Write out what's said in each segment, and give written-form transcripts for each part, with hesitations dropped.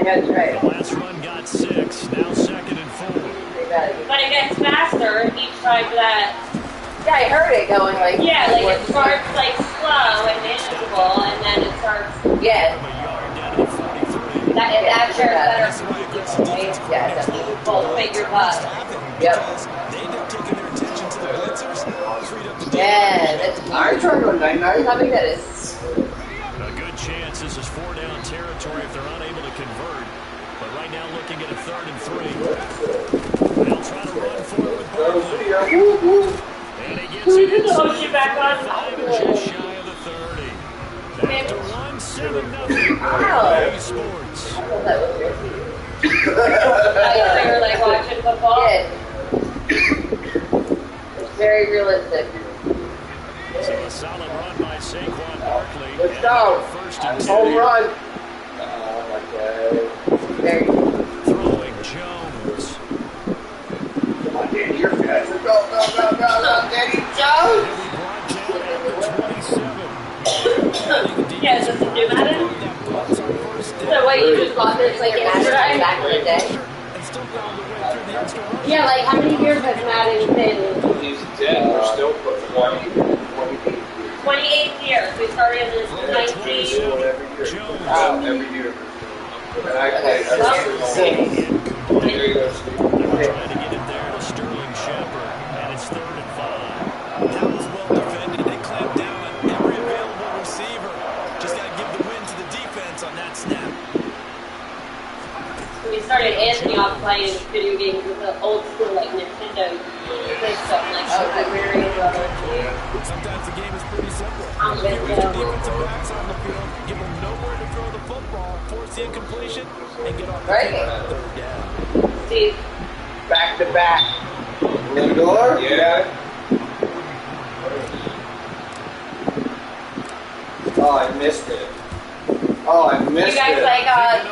that's right. The last run got 6, now 2nd and 4. But it gets faster each time that. Yeah, I heard it going like. Yeah, like it starts like slow and manageable, and then it starts. Yeah. A yard down to the 43. That's your better. Yeah, definitely. Full figure butt. Yep. They end up taking their attention to the blitzers, freed up the Yeah, that's. I tried to go 99. How big that is? A good chance this is 4-down territory if they're unable to convert. But right now looking at a 3rd and 3. They'll try to run forward with Barkley. And he gets it inside back on. 5 and just shy of the 30. Back to 1-7-0. Wow. Sports. I thought that was weird. They were like watching football. Yeah. It's very realistic. So a solid run by Saquon Barkley. Let's go. First and 2. Home run. Very. Throwing Jones. Come on, Danny, you're fast. Go, Danny Jones. Yeah, is this a new Madden? So what, you just bought this like yesterday? Back in the day. Yeah, like how many years has Madden been? He's dead. We're still putting 28 years. We started in 19. every year. And I play. There you go, Steve. Trying to get it there to Sterling Shepard, and it's 3rd and 5. That was well defended. They clamped down on every available receiver. Just got to give the win to the defense on that snap. We started Anthony off playing video games with the old school like Nintendo system, like Super Mario Brothers. Sometimes the game is pretty simple. I'm Get with with your you. defensive backs on the field, give them nowhere to throw the football, force the incompletion, and get off the Right. field on 3rd down. Steve, Back to back. Lindor? Yeah. Oh, I missed it. you guys like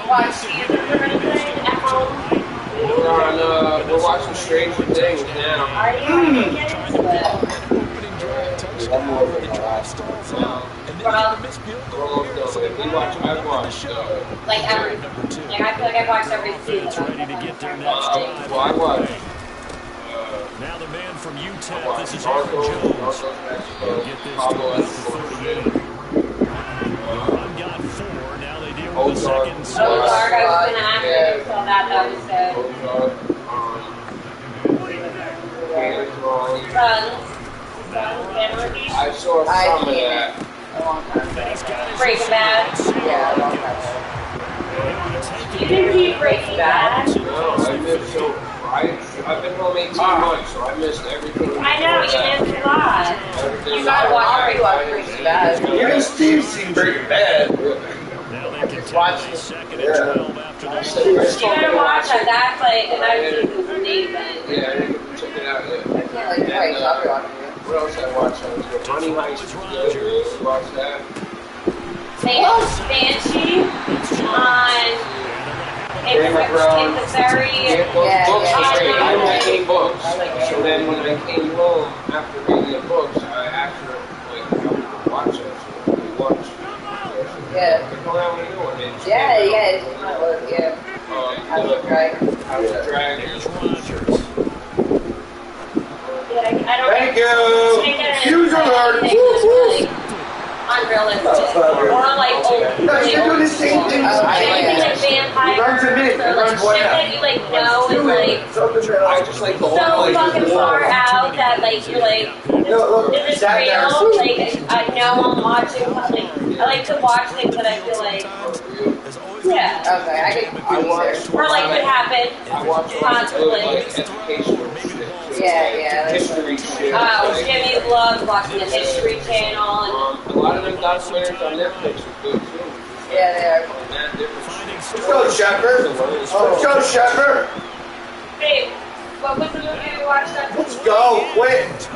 watch theater or anything at home? We're watching Stranger Things now. Are you getting into it? Opening drive touchdown, the drive stalls out, and then you Well, get a missed field goal here, so I've watched like every, like I feel like I've watched every season. It's ready to get their next drive. Well, I watched. Now the man from UTEP, this is Aaron Jones. He'll get this to about the 38. The run got 4, now they deal with the 2nd and 6. Ozark, I was going to ask you if you saw that, that was good. I saw some of that. A long time ago. He's got his Breaking Bad. Yeah, a long time ago. You didn't see Breaking Bad? No, I missed so. I've been home 18 months, so I missed everything. I know, you missed a lot. You gotta watch Breaking Bad. Even Steve's seen Breaking Bad. Now they can take Watch a it. 2nd and 12 after this. You gotta watch that. That's like, and that season's amazing. Yeah, I didn't check it out yet. I can't like twice. I'll be watching it. What else I watched? I was good. Money Heist was good. Watch that. Banshee on. It's a very. Yeah, Books yeah. was great. I read 8 books. So then when I came home after reading the books, I actually watch it. So we watched. Yeah. Go out and do it. Yeah, it's not work, yeah. House of Dragon. House of Dragon. Here's Rodgers. I don't Thank you. Huge alert. Unrealistic. Or like old. You're doing the same thing. Anything like vampires. Runs a minute. Or like shit that you like know is like I just like the whole so place. fucking far out that like you're like, is this real? Like I know I'm watching something. I like to watch things that I feel like, yeah. Okay, I watched. Or like could happen. I watch Possibly. like educational shit. Yeah. History shit. Jimmy loves watching the History Channel and A lot of them documentaries on Netflix are good too. Yeah, they are. Let's go, Shepard. Let's go, Shepard. babe, what was the movie we watched on? Let's go. Quit.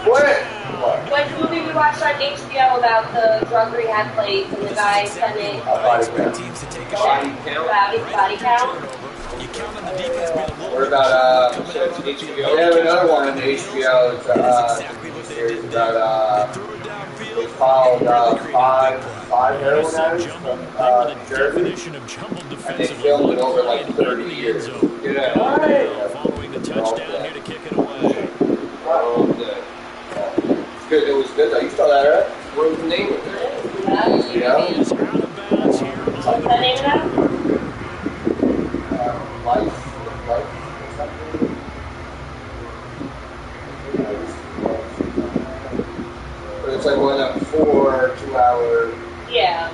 What's the movie we watched on HBO about the drug rehab place and the guy spending Body count. about his body count? What about HBO? We have another one on HBO. It's a series about They fouled five heroin addicts from Jersey, and they filmed it over like 30 years. Following the touchdown here to kick it away. Good. It was good though. You saw that, right? What was the name of it? Yeah. Is out of bounds here. What's the name of that? Life. But it's like one of them 4 2-hour Yeah.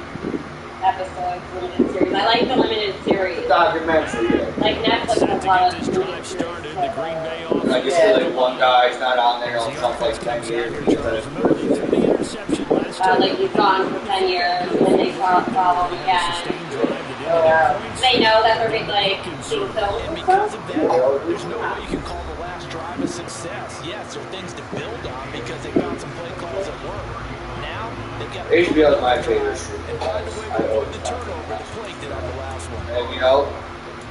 Episodes, limited series. I like the limited series. documentary. Yeah. Like Netflix Set has to a lot get of this drive started. The Green Bay I offense. just feel like one guy's not on there on something like 10 years. Remember they threw the interception last time. like he's gone for 10 years, and then they follow him again. Sustained drive that didn't Oh, get wow. points. They know that they're being like being filmed And and because stuff. of that, there's no way you can call the last drive a success. Yes, there are things to build on because they found some play calls that work. Now, they've got HBO is my favorite show. and by the way, I we always the have turnover the play did on the last one. And you know,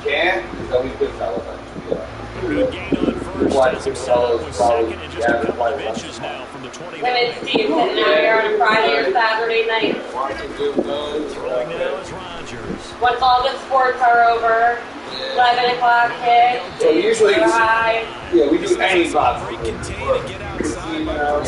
can't. There's always good fellas on HBO. Good gain on first. Why Has him good set up fellas with probably second and just a couple why of once. inches now from the 29. Women's team sitting out here on a Friday or Saturday night. Watching good guns. Throwing now is Rodgers. Once all the sports are over, 11 o'clock kick. So usually, Drive. yeah, we do any box. Break contain and get outside. Yeah,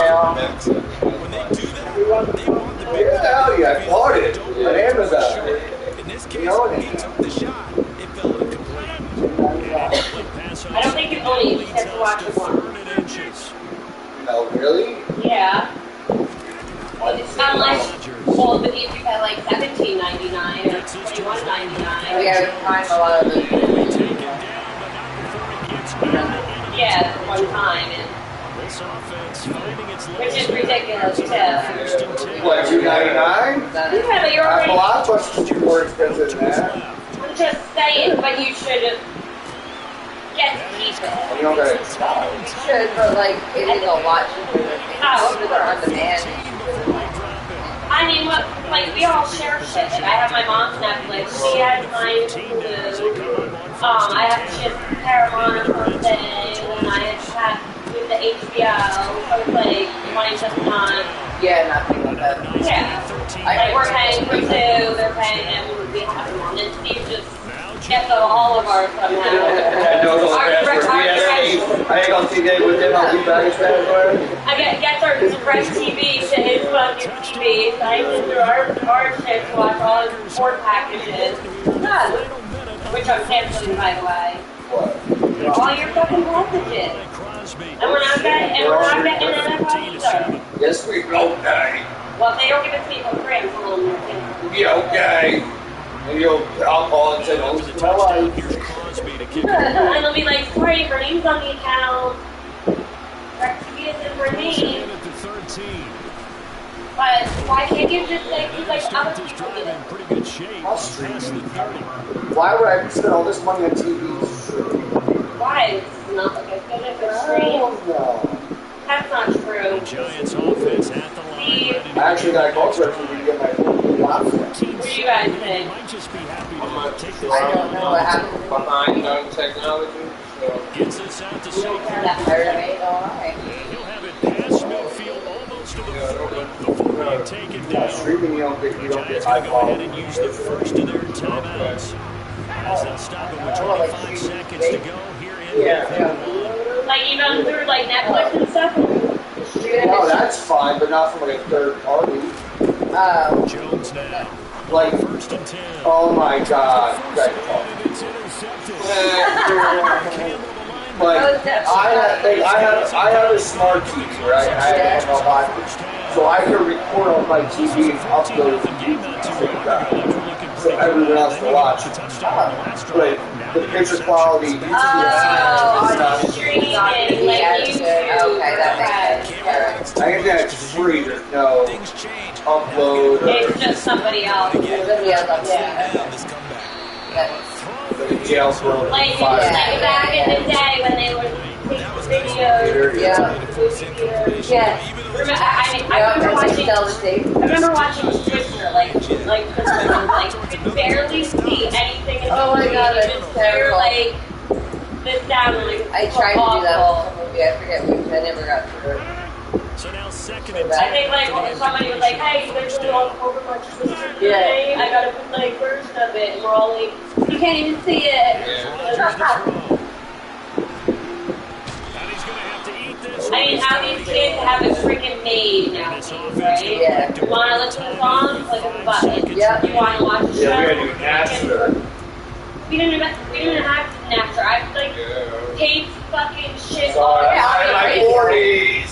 Nebraska, When they do that, they want the big yeah, hell yeah, I bought it on Amazon. In this You case, know it. he took the shot. It fell incomplete. I don't think you only get to watch it once. Third and inches. No, really? Yeah. It's not like, well, but if you had like $17.99 or $21.99. We have time a lot of the Taken down, but not before he gets back. Yeah, one time, and, This offense finding its which is legs. ridiculous too. First and 10. What, $2.99? Yeah, but you're already. Blockbuster's more expensive than that. I'm just saying, but you should get to keep it. You don't gotta stop. You should, but like it is a lot cheaper than they're on demand. I mean, what, like, we all share shit. Like, I have my mom's Netflix, she has mine Hulu, I have shit Paramount or something, and I have with the HBO, so it's like, mine's just not, Yeah, nothing like that. yeah. Like, we're paying for 2, they're paying, and we have one, and Steve just gets all of ours somehow. And those are passwords. I ain't gonna see that with them. I'll be back as password. I gets our direct TV to his fucking TV, so I can do our shit to watch all his sport packages. Yeah. Which I'm canceling, by the way. What? All your fucking packages. And we're not getting an NFL either. Yes, we okay. Well, if they don't give it to me for free, I'm telling them to. Be okay. And I'll call and say, oh, Here's Crosby to kick it. And they'll be like, sorry, your name's on the account. Direct TV isn't for me. At the 13. But why can't you just like, he's like, Start other this people drive do in it? pretty good shape. I'll Past stream the 30. Why would I spend all this money on TVs? Why? It's not like as good as a stream. No. That's not true. Giants offense at the line. Steve. Ready to I actually got a call to get my option. What do you guys think? Might just be happy I'm to not take too this I don't know what happened. behind on technology. So Gets this out to Saquon. That hurt me, alright. He'll have it past midfield, almost to the 40 before being taken down. Streaming, you don't get Giants high going to go ahead quality. and use the first of their timeouts. As they'll stop it with 25 seconds to go here in half. Like even through like Netflix and stuff? No, that's fine, but not from like a third party. Jones now. Like, First and 10. oh my god. Great call. And it's intercepted. Like, I have a smart TV, right? I have a lot, so I can record on my TV and upload it to YouTube. So everyone else can watch. But the picture quality, Oh, streaming, like YouTube. Okay, that makes sense. I guess that's free. There's no Things change. upload or It's just somebody else. Somebody else up there. Down this comeback. jail for Like five. back in the day when they would take videos. Yeah. Yes. Remember, I remember Yeah, watching. tell the tape. I remember watching Twister, like Twister, like could barely see anything. In Oh my God, that's They're terrible. like this down and like I tried to do that with some movie. I forget which. I never got through it. So now second and I think like somebody was like, hey, you guys really all over much this today? I gotta put like first of it. And we're all like, you can't even see it. I mean, how these kids have it freaking made now, right? Yeah. You want to listen to songs? Like a button. Yeah. You want to watch a show? Yeah, we gotta do Napster. We didn't even have Napster. I like paid fucking shit. Sorry, all I'm in my 40s.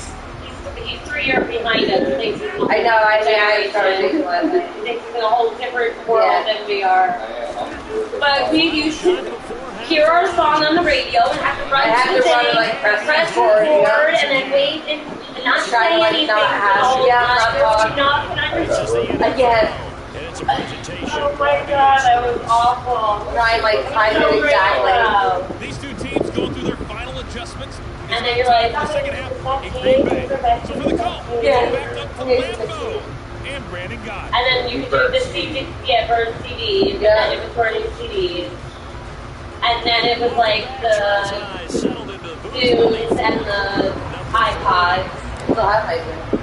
He's 3 years behind us. I know, I started thinking last night. He thinks he's in a whole different world than we are. But we used to hear our song on the radio and have to run to the thing, like, press record, record, and then wait and not try say to, like, anything. not have- yeah, not put on your Again, Oh my god, that was awful. trying like time it exactly. These two teams go through their final adjustments. And then you're like, the second half in Green Bay. So for the call, yeah. back up from Lambeau and Brandon Gott. And then you could do the CD, burn CDs, and then it was burning CDs. And then it was like the Dunes and the iPods. Still have my Zoom.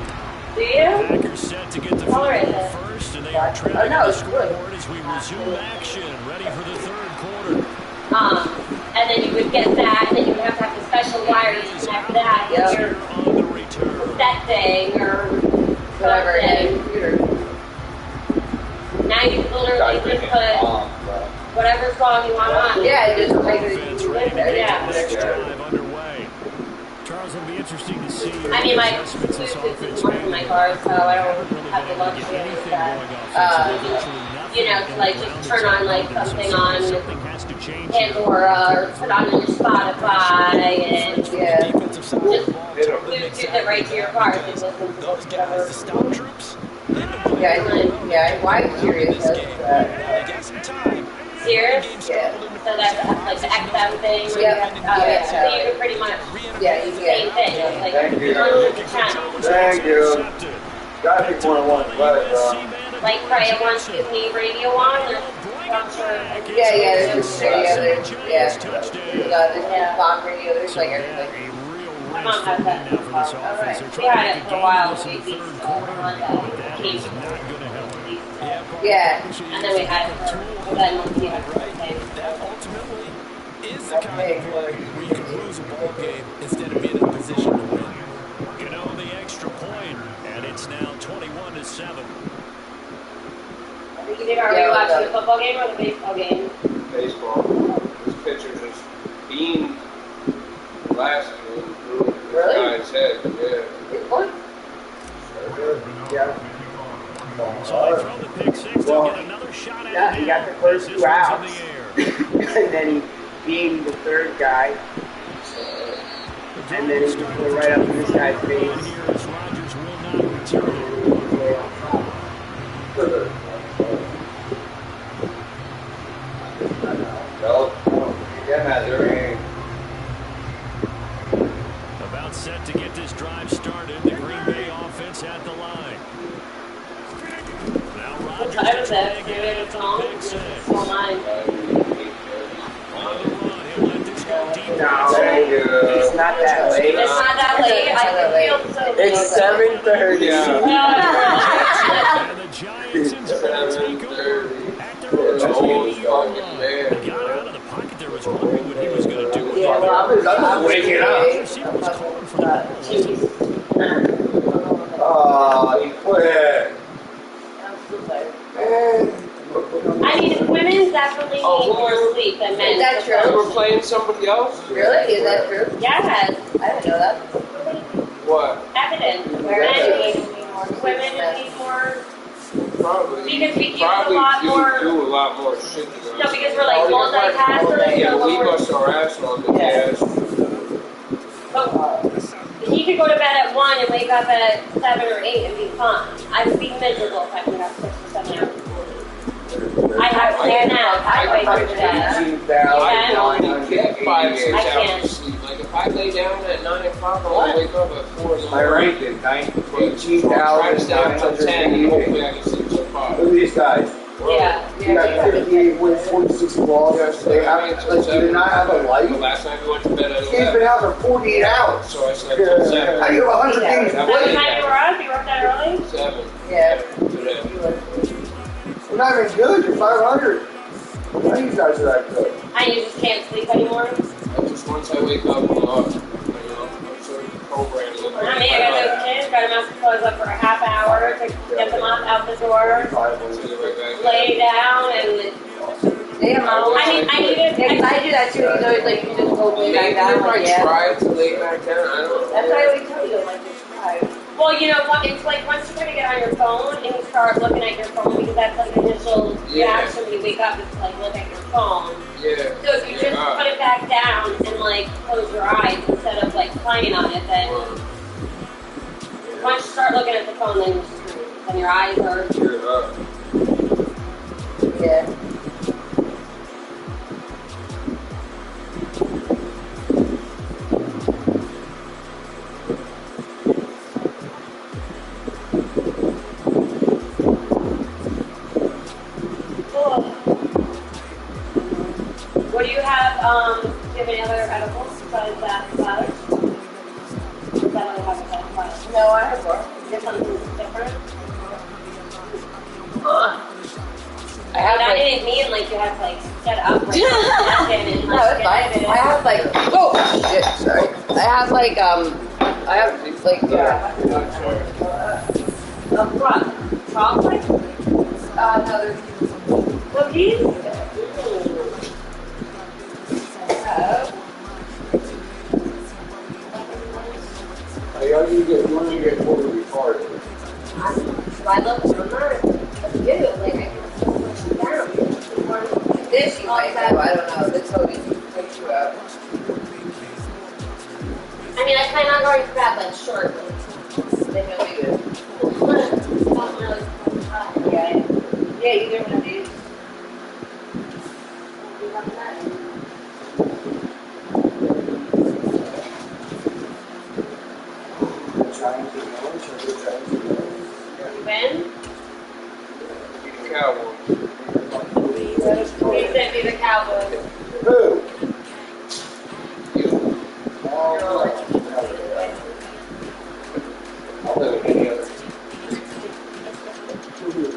Do you? Packers set to get the All right, field then. first, and they are trailing no, the it's good. scoreboard as we resume action, ready for the third quarter. And then you would get that, and then you would have to have the special wires to connect that with your On the return. that thing or Whatever it something. is, computer. Now you literally just put whatever song you want on. Yeah, just take Offense it. ready to get Yeah. the next drive underway. Charles, it'll be interesting to see I mean, my adjustments this Bluetooth offense is one of my cars, so I don't have the luxury of that. You know, to like just turn on like something on Pandora or put on your Spotify and Yeah. Defensive side of the ball, Bluetooth it right to your car and listen to those guys, the stop troops, Yeah, I'm curious as to that. they got some time. Serious? Yeah. So that's like the XM thing. Where Yep. you have, Yeah. so you can pretty much Yeah, you same can. thing. It's like Thank you. you unload the channel. Thank you. Gotta pick one of one, but Like Freya wants Disney radio on. There's I'm sure. Yeah, there's just radio, there's, there's Bob radio, there's like everything. My mom has that. We had it for a while. We used to on that occasionally. Yeah. And then we had it for then once we had it. That ultimately is the kind of play where you can lose a ball game instead of being in a position to win. You know, the extra point, and it's now 21-7. Are we watching the football game or the baseball game? Baseball. This pitcher just beamed last year and threw this Really? guy's head. Yeah. What? yeah. So they throw the pick six, they'll get another shot at Yeah, it he now. got the first This two one's outs. in the air. And then he beamed the third guy. And then he put it right up in this guy's face. Here as Rodgers will not return. About set to get this drive started. The Green Bay offense at the line. Now Rodgers I was to there. try Maybe again it's for on. the pick six. It's online. On the run, he'll let this go deep. No, it's not that late. It's not that late. I feel so It's 7:30. And the Giants in turn take over at their own 20-yard line. He got out of the pocket there, was wondering what he was going to do with Yeah, it. well, I was waking up. The receiver was calling for the ball. Oh, he quit. I mean, women definitely need more sleep than men. Is that true? And we're playing somebody else? Really? Is that true? Yes, I didn't know that. What? evidence. Men need more. Women need more. Probably. Because we use probably a lot do, more. do a lot more shit than No, us. because we're like multitaskers. Yeah, so but we we're- bust our ass on the gas. But he could go to bed at 1 and wake up at 7 or 8 and be fine. I would be miserable if I could have 6 or 7 hours. I have to take a nap. I wake up to that. I can only get 5, 6 I can't. hours of sleep. Like if I lay down at 9 o'clock, I'll wake up at 4 in the My morning. rank is Try to stay up till 10 and hopefully I can sleep till 5. Look at these guys. Yeah. You got 58 wins, 46 losses. They haven't, like, do they not have a life? Last night we went to bed at 11. He's been out for 48 hours. So I slept till 7. How do you have 100 games What played? time you were up? You were up that early? 7. Yeah. Today. You're not even good. You're 500. None of you guys are that good. And you just can't sleep anymore? Just once I wake up, I'm sort of programmed. I mean, I got those kids, got them out the clothes up for a half hour to get them out the door, lay down, and They have I need it. Yeah, 'cause I do that too. He's always like, you just go way back down. If Like, I yeah. try to lay back down, I don't know. That's what I always tell you. Like, just try. well, you know what? It's like once you kind of get on your phone and you start looking at your phone, because that's like the initial reaction when you wake up is to like look at your phone. Yeah. So if you just put it back down and like close your eyes instead of like playing on it, then once you start looking at the phone, then your eyes are. Yeah. What do you have? Do you have any other edibles besides that flowers? Is that what you have besides flowers? No, I have more. You have something different? I have I like. didn't mean like you had to like set up like and No, it's fine. I have like. Oh shit! Sorry. I have like I have like what? Chocolate? no, there's Cookies? You want to get totally retarded. I love the number. Like I can push it down. This you might have. I don't know. This totally takes you out. I mean, I plan on going to bed like shortly. Then you'll be good. Not really fun. Yeah. Yeah, you do one of these. When? Cowboys. He said be the Cowboys. Who?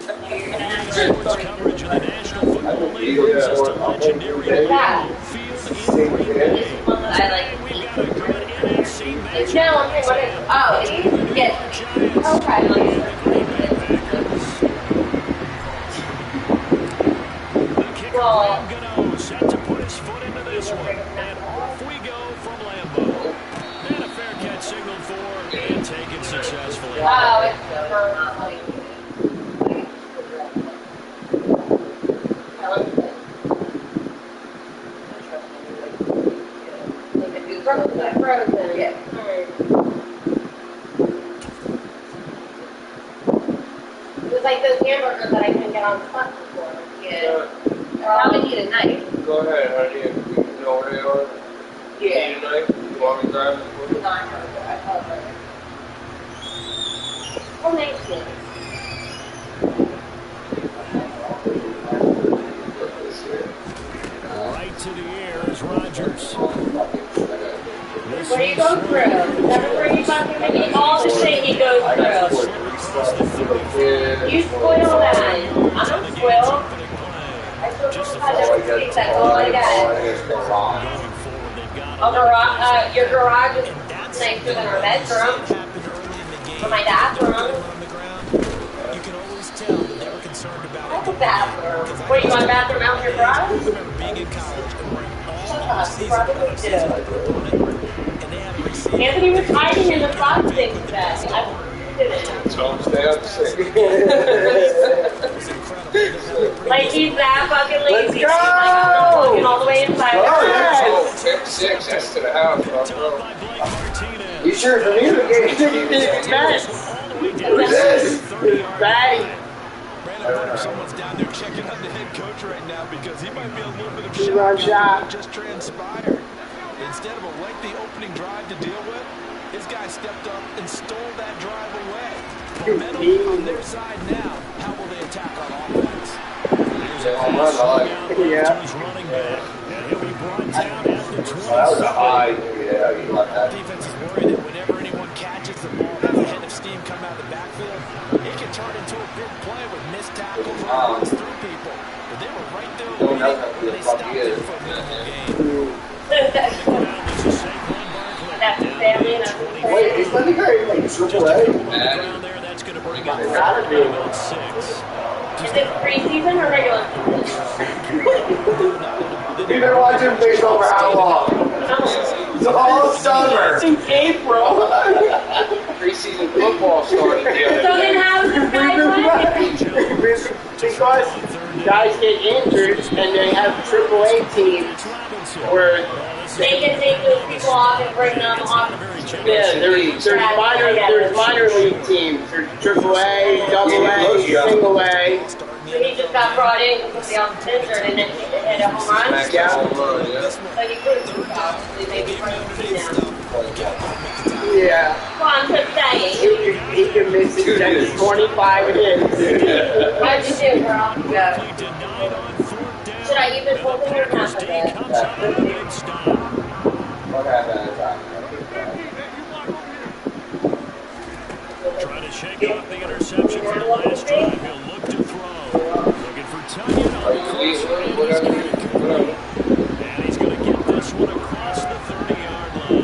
Sports coverage of the National Football League brings us to legendary field in Green Bay. I like. We've got a good NFC matchup. No, okay, what is? Oh, yeah. Well, Gano set to put his foot into this one. And off we go from Lambeau. And a fair catch signaled for and taken successfully. oh, it's frozen. Yeah. It was like those hamburgers that I couldn't get on the bus before. Yeah. How many eat a night? Go ahead, honey. You know where they are? Yeah. Need a knife? You want me to grab it for you? No, I know. Oh, thank you. Right to the air is Rodgers. What do you go through? Never bring you back in all the shit he goes through. You spoil that. I'm not spoiled. I still have every week. That's all I got. Your garage is nicer than our bedroom. Or my bathroom. You can always tell that they were concerned about I have a bathroom. What, you want a bathroom out in your garage? being in college and wearing all Shut up, you probably do. and they haven't received Anthony was hiding in the sock thing today. I didn't. Tell them stay up sick. Like he's that fucking lazy. Let's go! Like, I'm looking all the way inside. Oh, 10-6, that's to the house, bro. By Blake Martinez. You sure for me the game? Who's this? Brandon, I wonder if someone's down there checking on the head coach right now because he might be a little bit of shock about what just transpired. Instead of a lengthy opening drive to deal with, his guy stepped up and stole that drive away. Momentum on their side now. How will they attack on offense? Here's a Yeah. That was a high. Yeah, you like that. Defense is worried that whenever anyone catches the ball, has a head of steam come out of the backfield, it can turn into a big play with missed tackles or runs through people. But they were right there waiting, and they stopped it for a minimal gain. Wait, is that the guy like triple A? Gotta be. Is it preseason or regular You've been watching baseball for how long? It's all summer. Since April. Preseason football started the other So then day. how is this guy playing? Because guys get injured and they have AAA teams where They can take those people off and bring them off. there's minor league teams. There's AAA, AA, single A. So he just got brought in because he was injured and then he hit a home run. Yeah. So he could possibly maybe bring him now. Yeah. Well, I'm just saying. He can miss it. That's 25 hits. How'd you do, girl? Yeah. Should I even hold him or not for that? Trying to shake off the interception from the last drive. He'll look to throw. Looking for Tunyon on the cross. And he's going to get this one across the 30-yard line.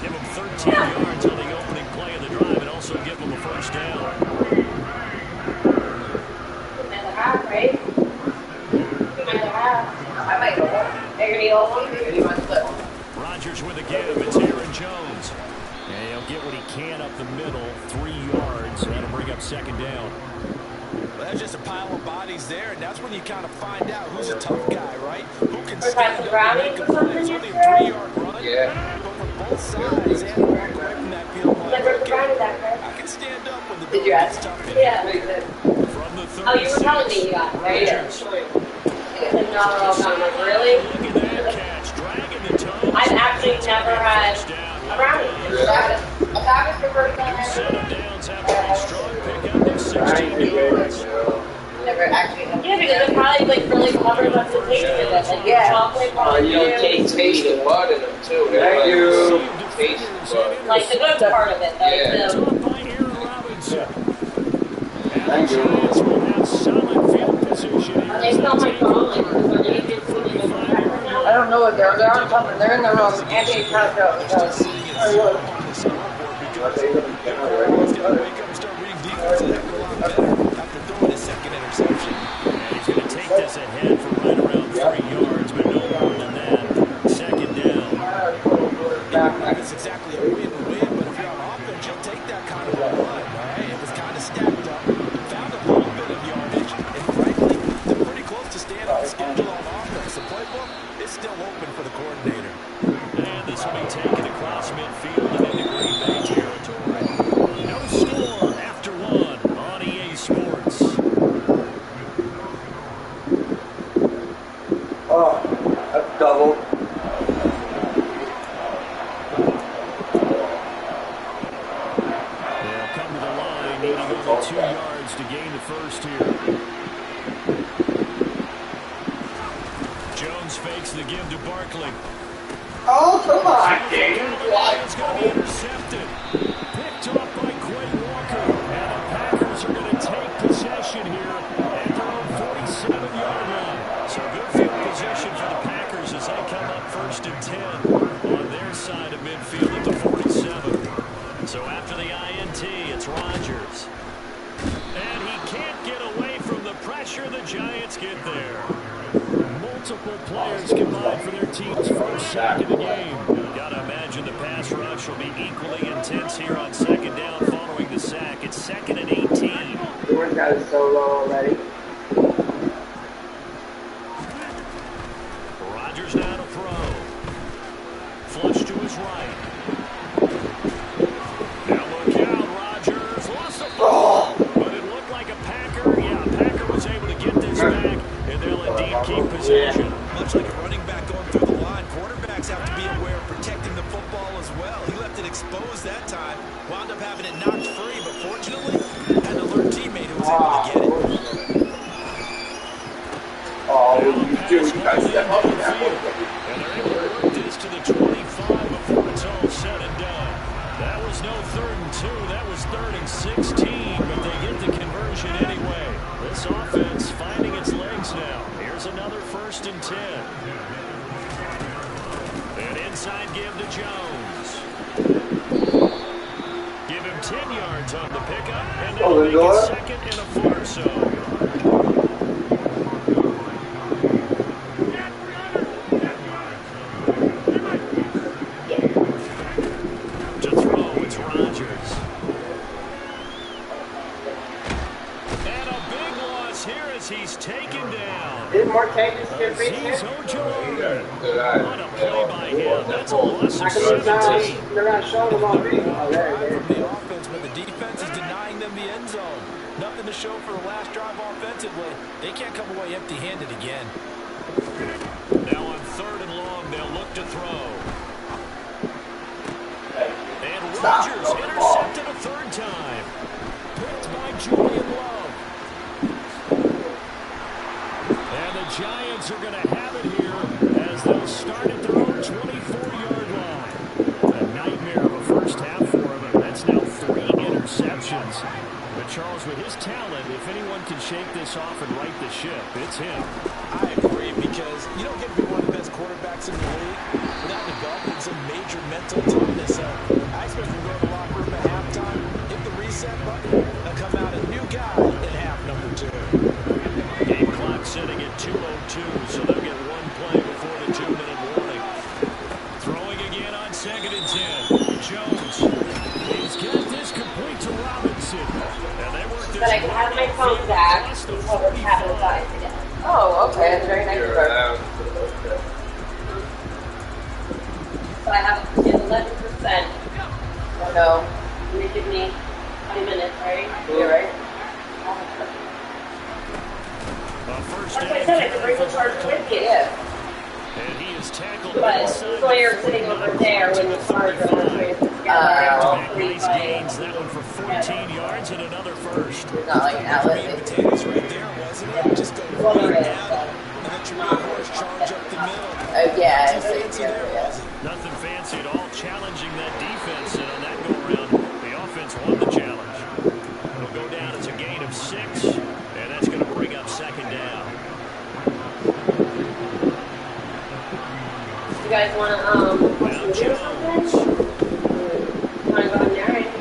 Give him 13 yards on the opening play of the drive and also give him a first down. Another half, right? Another half. I might go home. They're going to be all one. Maybe you want to flip. Rodgers with a give. It's Aaron Jones. And he'll get what he can up the middle, 3 yards. That'll bring up second down. Well, there's just a pile of bodies there, and that's when you kind of find out who's a tough guy, right? Who can Or stand some up brownies and make a or play? something It's only a yesterday? 3-yard run. Yeah. But for both sides, and walk away from that field like, Never okay, brownies that I can stand up when the Did you door ask? gets tough. Yeah. From the 36. Oh, you were telling me you got it, right? Yeah. And no, I'm like, really? Look at that catch, dragging the toes. I've actually never had a brownie. That was the first time I Set ever. him downs after a strong pickup of 16 yards. Never actually. Yeah, because it probably like really covers up the taste of it. Like Yeah. chocolate probably You taste the bud in them too. Thank you. Taste the bud. like the good part of it, though. Yeah. So. Up by Aaron Robinson. Thank you. Giants will have solid field position here. Are they still my phone? Like, are they just doing it now? I don't know what they're on something. They're in the room. Anthony's trying to go. He's got to wake up and start reading defense a heck of a lot better after throwing his second interception. And he's going to take this ahead for right around 3 yards, but no more than that. Second down. It's exactly a win-win, but if you're on offense, you'll take that kind of a run, all right? It was kind of stacked up, found a little bit of yardage, and frankly, they're pretty close to staying on schedule on offense. The playbook is still open for the coordinator. And this will be taken across midfield and into Green Bay territory. No score after one on EA Sports. Oh, that's double. They'll come to the line, needing only 2 yards to gain the first here. Jones fakes the give to Barkley. Oh, come on, Dave. It's going to be intercepted. Picked off by Quay Walker. And the Packers are going to take possession here at their own 47-yard line. So good field position for the Packers as they come up 1st and 10 on their side of midfield at the 47. So after the INT, it's Rodgers. And he can't get away from the pressure. The Giants get there. Multiple players combined for their team's first sack of the game. Gotta imagine the pass rush will be equally intense here on second down following the sack. It's 2nd and 18. Jordan got it so low already. Rodgers now to throw. Flush to his right. Now look out, Rodgers. Lost the ball. But it looked like a Packer. Yeah, a Packer was able to get this back, and they'll indeed keep possession. Much like a running back going through the line, quarterbacks have to be aware of protecting the football as well. He left it exposed that time, wound up having it knocked free, but fortunately, had an alert teammate who was able to get it. Oh, fast one man downfield. And they're able to work this to the 25 before it's all said and done. That was no 3rd and 2. That was 3rd and 16, but they get the conversion anyway. This offense finding its legs now. Here's another 1st and 10. An inside give to Jones. Give him 10 yards on the pickup, and they'll make it 2nd and a 4 so. He's taken down. Did Martavis get beat? What a play by him. That's a loss of 17. They're not showing them on video. From the offense, but the defense is denying them the end zone. Nothing to show for the last drive offensively. They can't come away empty-handed again. Now on 3rd and long, they'll look to throw. And Rodgers intercepted a 3rd time. Picked by Julian Love. And the Giants are going to have it here as they'll start at their own 24-yard line. A nightmare of a first half for them, and that's now 3 interceptions. But Charles, with his talent, if anyone can shake this off and right the ship, it's him. I agree, because you don't get to be one of the best quarterbacks in the league without developing some major mental toughness. So I expect him to go to the locker room at halftime, hit the reset button, and come out a new guy in half number 2. Game clock sitting at 2:02, so they'll get 1 play before the 2-minute warning. Throwing again on 2nd and 10. Jones. He's got this complete to Robinson. And they work this. But I can have my phone back until we're having a fight again. Oh, okay. That's very nice of her. So I have 11%. Oh, no. You give me 20 minutes, right? You're right. First That's down what I said, I could bring the charge with you. Yeah. and he is tackled But inside Sawyer's sitting over there when the charge are nice gains, that one for 14 yards and another first. It's not like an outlet. Potatoes right there, wasn't it? Just go right down and let your big horse charge up the middle. Yeah, Nothing fancy there, was it? Nothing fancy at all, challenging that defense, and on that go-around, the offense won the challenge. It'll go down as a gain of 6, and that's going to bring up 2nd down. You guys want to watch the video or something? Want to go in there and see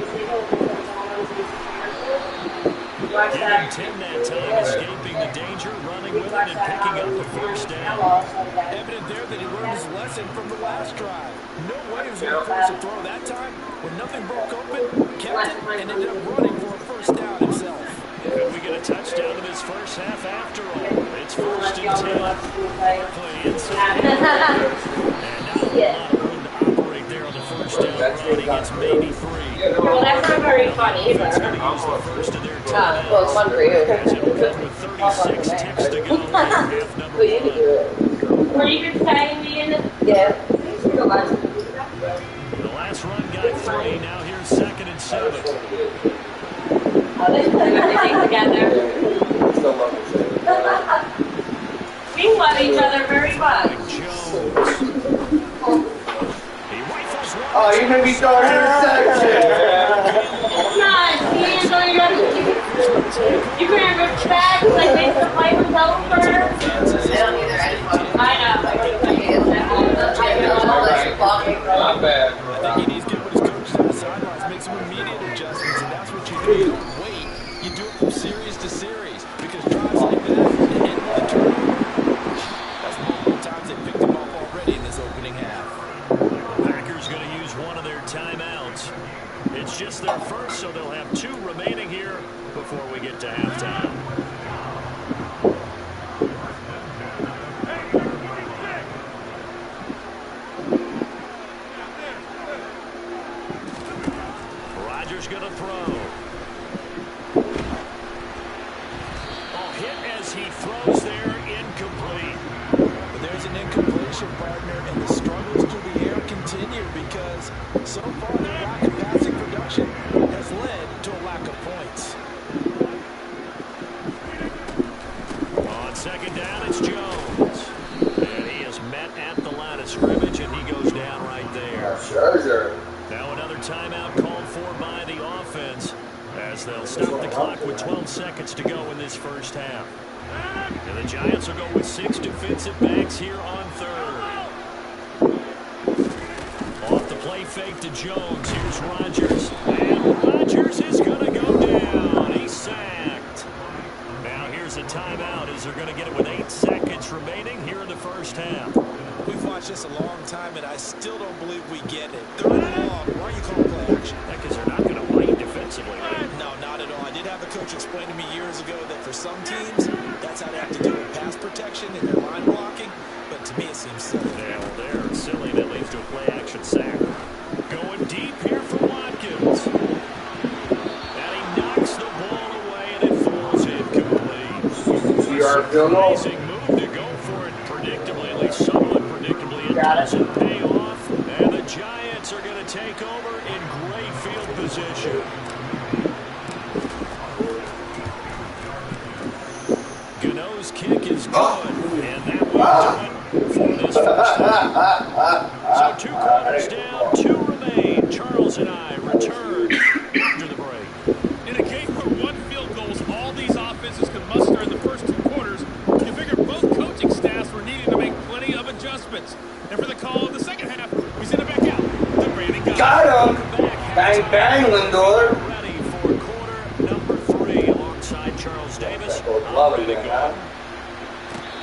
watch Giving that? Tim that time, escaping the danger, running with it, and picking up the first down. Evident there that he learned his lesson from the last drive. No way he was going to force a throw that time. When nothing broke open, kept it, and ended up running for a first down himself. Could we get a touchdown in this first half after all? It's 1st and 10. Barkley inside. And not a lot of room to operate there on the first down run. He gets maybe 3. Well, that's not very funny. It's going to use the first of their Well, it's fun for you. as it opens with 36 ticks to go in half number But you can do 1. it. Were you just saying me in the... Yeah. You can go back. The last run got 3. Now here's 2nd and 7. Oh, they put everything together. We love each other very much. Jones. He rifles one. Oh, you're going to be throwing interception. Come on, D'Angelo, you're going to respect, like, make the play was over. I don't either. I know. Not bad. I think he needs to get what his coach on the sidelines, make some immediate adjustments, and that's what you do. You don't wait. You do it from series to series, because drives like that end with a turnover. That's multiple times they picked him up already in this opening half. The Packers going to use one of their timeouts. It's just their first, so they'll have 2 remaining here before we get to halftime. Rodgers going to throw. Hit as he throws there, incomplete. But there's an incompletion, partner, and the struggles through the air continue because so far their lack of passing production has led to a lack of points. On 2nd down, it's Jones. treasure. Now another timeout called for by the offense as they'll stop the clock with 12 seconds to go in this first half. And the Giants will go with 6 defensive backs here on third. Off the play fake to Jones. Here's Rodgers. And Rodgers is going to go down. He's sacked. Now here's a timeout as they're going to get it with 8 seconds remaining here in the first half. We've watched this a long time, and I still don't believe we get it. Third and long. Why are you calling play action? Because they're not going to bite defensively, right? No, not at all. I did have a coach explain to me years ago that for some teams, that's how they have to do it. Pass protection and their line blocking. But to me, it seems silly. Yeah, well, they're silly. That leads to a play action sack. Going deep here for Watkins. And he knocks the ball away, and it falls incomplete. Amazing move to go for it predictably, at least somewhat predictably. It doesn't pay off, and the Giants are going to take over in great field position. Gano's kick is good, and that will do it for this first half. So 2 quarters down, 2 remain. Charles and I return after the break. In a game where 1 field goal is all these offenses can muster in the first 2 quarters, you figure both coaching staffs were needing to make plenty of adjustments. And for the call of the second half, we send it back out to Brandon Goff. Got him! Bang, bang, Lindor. Ready for quarter number 3 alongside Charles Davis. Love I'm it, ready to man. go.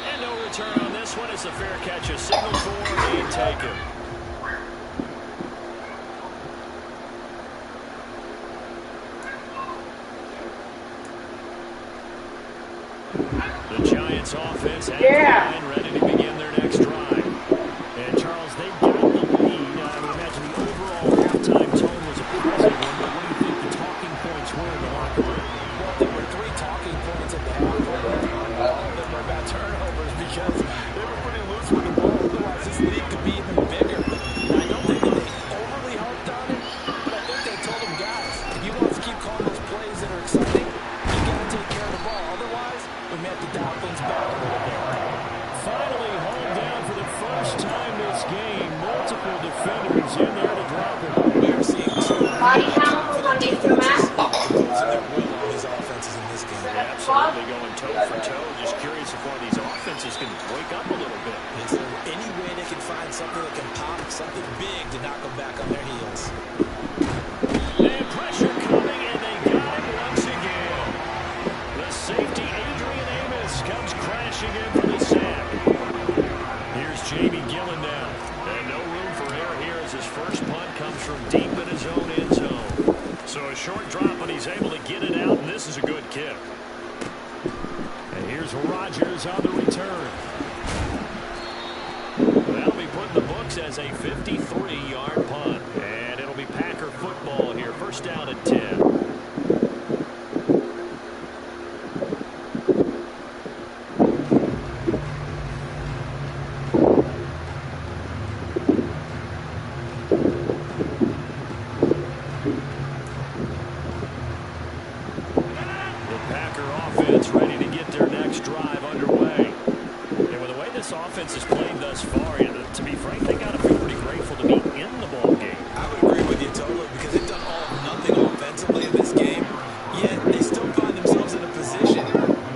And no return on this one. It's a fair catch. A signal for being taken. The Giants offense has the line ready to begin their next drive. And Charles, they've got the lead. I would imagine the overall halftime tone was a positive one, but what do you think the talking points were in the locker room? Well, there were 3 talking points at the half. All of them were about turnovers because they were pretty loose with the ball. Otherwise, this league could be even bigger. And I don't think that they overly harped on it, but I think they told them, guys, if you want us to keep calling those plays that are exciting, you got to take care of the ball. Otherwise, we may have to dial things back a little bit. Finally hauled down for the first time this game. Multiple defenders in there to drop it. We are seeing 2 Body count was on the mask. their will on these offenses in this game. Yeah, absolutely going toe for toe. Just curious if one of these offenses can wake up a little bit. Is there any way they can find something that can pop, something big to knock them back on their heels? And pressure coming, and they got it once again. The safety, Adrian Amos, comes crashing in for the sack. Here's Jamie Gillen now. And no room for error here as his first punt comes from deep in his own end zone. So a short drop, but he's able to get it out, and this is a good kick. And here's Rodgers on the return. That'll be put in the books as a 53-yard punt. And it'll be Packer football here. First down and 10. Offense has played thus far, and to be frank, they got to feel pretty grateful to be in the ball game. I would agree with you totally because they've done all or nothing offensively in this game, yet they still find themselves in a position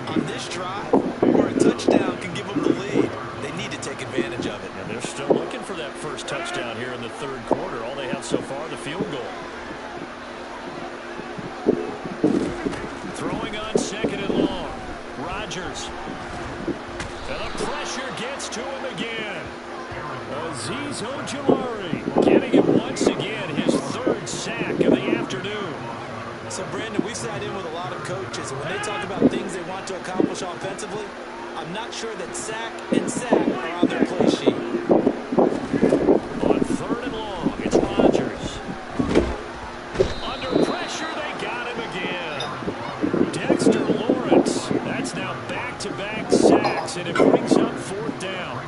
on this drive where a touchdown can give them the lead. They need to take advantage of it. And they're still looking for that first touchdown here in the third quarter. All they have so far, the field goal. Throwing on second and long. Rodgers. And the pressure gets to him again. Azeez Ojulari getting it once again, his 3rd sack of the afternoon. So, Brandon, we've sat in with a lot of coaches, and when they talk about things they want to accomplish offensively, I'm not sure that sack and sack are on their play sheet. On 3rd and long, it's Rodgers. Under pressure, they got him again. Dexter Lawrence. That's now back-to-back sacks, and it brings up 4th down.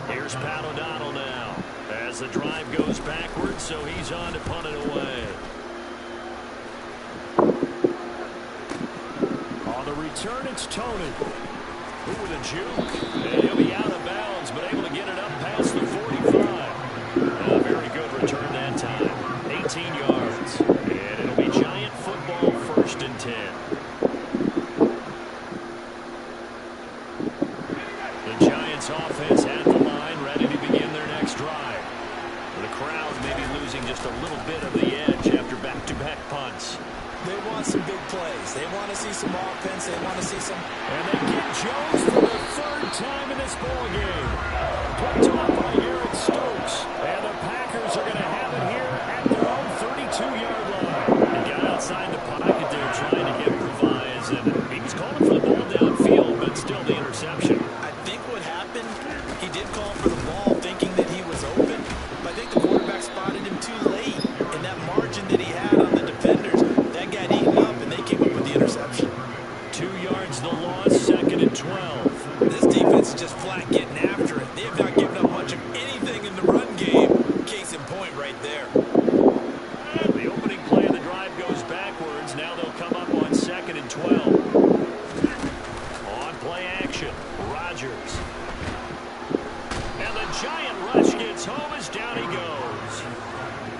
Here's Pat O'Donnell now as the drive goes backwards, so he's on to punt it away. On the return, it's Tony. Who with a juke, and he'll be out of bounds, but able to get it up past the 45. A very good return that Giants offense at the line, ready to begin their next drive. The crowd may be losing just a little bit of the edge after back-to-back punts. They want some big plays. They want to see some offense. They want to see some... And they get Jones for the third time in this ballgame. Picked up by Eric Stokes. And the Packers are going to have it here at their own 32-yard line. He got outside the pocket there trying to get Revise, and he was calling for the ball downfield, but still the interception. I think what happened, he did call for the ball thinking that he was open, but I think the quarterback spotted him too late, and that margin that he had on the defenders, that got eaten up, and they came up with the interception. 2 yards the loss, 2nd and 12. This defense is just flat getting after it. They have not given up much of anything in the run game. Case in point right there. The opening play of the drive goes backwards. Now they'll come up on 2nd and 12. On play action, Rodgers. And the giant rush gets home as down he goes.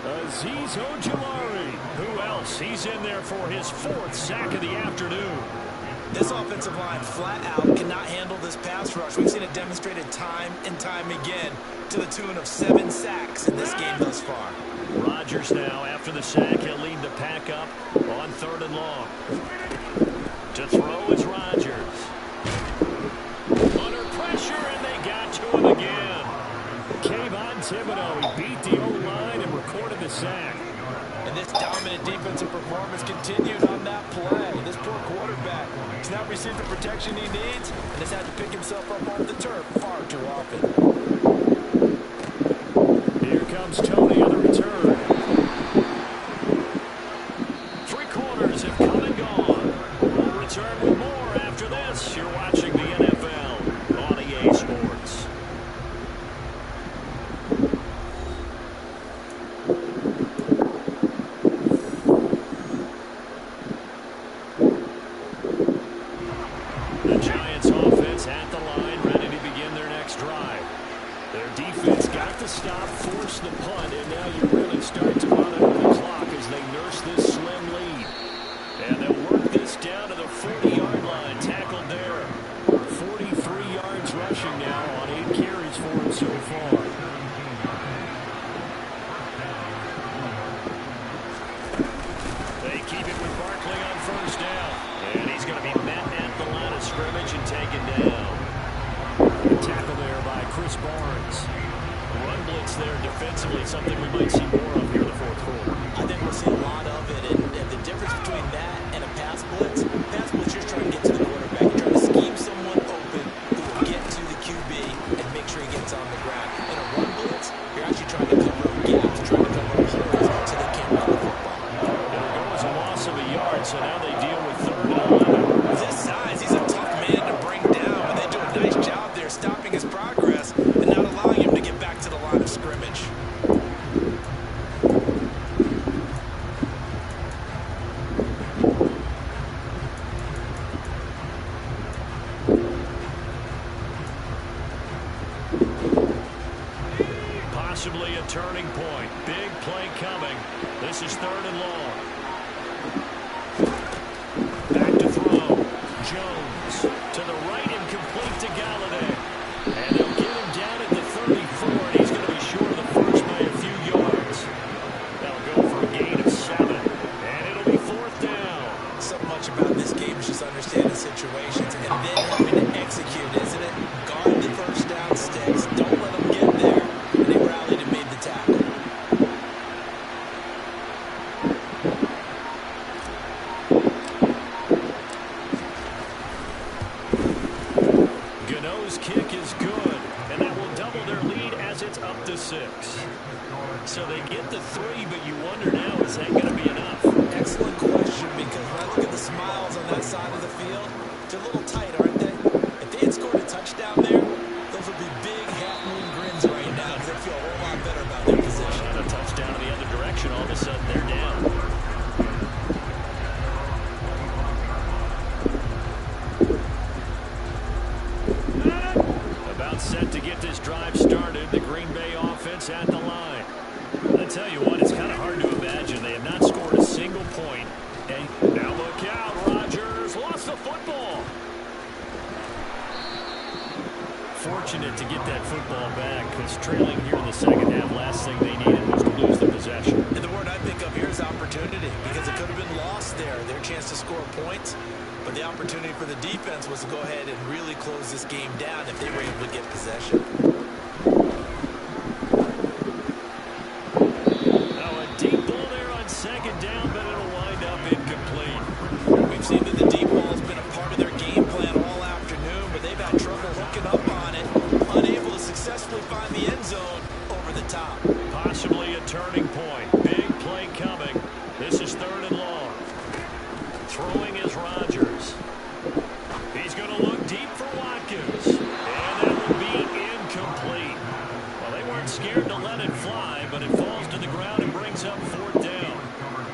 Azeez Ojulari. Who else? He's in there for his 4th sack of the afternoon. This offensive line flat out cannot handle this pass rush. We've seen it demonstrated time and time again to the tune of 7 sacks in this game thus far. Rodgers now, after the sack, he'll lead the pack up on 3rd and long. To throw is Rodgers. Under pressure, and they got to him again. Kayvon Thibodeau, he beat the O-line and recorded the sack. And this dominant defensive performance continued on that play. This poor quarterback has not received the protection he needs and has had to pick himself up off the turf far too often. Here comes Tony on the return. 3 quarters have come and gone. We'll return with more after this. You're watching the NFL on EA Sports. The Giants offense at the line, ready to begin their next drive. Their defense got the stop, forced the punt, and now you really start to run out of the clock as they nurse this slim lead. And they'll work this down to the 40-yard line, tackled there. 43 yards rushing now on 8 carries for him so far. They keep it with Barkley on 1st down. And he's going to be met at the line of scrimmage and taken down. Tackle there by Chris Barnes. Run blitz there defensively, something we might see more of here in the 4th quarter. I think we'll see a lot of it, and the difference between that and a pass blitz, you're trying to get to the quarterback. You're trying to scheme someone open who will get to the QB and make sure he gets on the ground. In a run blitz, you're actually trying to cover up gaps, trying to cover up holes so they can't run the football. There goes a loss of a yard, so now they deal with 3rd and 11. With his size, he's a tough man to bring down, but they do a nice job there stopping his progress and not allowing him to get back to the line of scrimmage. Possibly a turning point. Big play coming. This is 3rd and long. Back to throw. Jones to the right and complete to Galladay. And they'll get him down at the 34, and he's going to be short of the first by a few yards. That'll go for a gain of 7. And it'll be 4th down. So much about this game is just understanding situations and then having to execute, isn't it? Guard the 1st down sticks. Don't let them get there. And they rallied and made the tackle. Gano's kick is good, and that will double their lead as it's up to 6. So they get the 3, but you wonder now, is that going to be enough? Excellent question, because when I look at the smiles on that side of the field, they're a little tight, aren't they? If they had scored a touchdown there, those would be big half-moon grins right now because they feel a whole lot better about their position. And a touchdown in the other direction, all of a sudden they're down. About set to get this drive started. The Green Bay offense at the line. I tell you what, it's kind of hard to imagine. They have not scored a single point. And now look out, Rodgers lost the football. fortunate to get that football back because trailing here in the second half, last thing they needed was to lose the possession. And the word I think of here is opportunity because it could have been lost there, their chance to score points. But the opportunity for the defense was to go ahead and really close this game down if they were able to get possession. Now a deep ball there on second down, but it'll wind up incomplete. We've seen that the deep ball has been a part of their game plan all afternoon, but they've had trouble hooking up on it, unable to successfully find the end zone over the top. Possibly a turning point. Big play coming. This is 3rd and long. Throwing is Rodgers. He's going to look deep for Watkins. And that will be incomplete. Well, they weren't scared to let it fly, but it falls to the ground and brings up 4th down.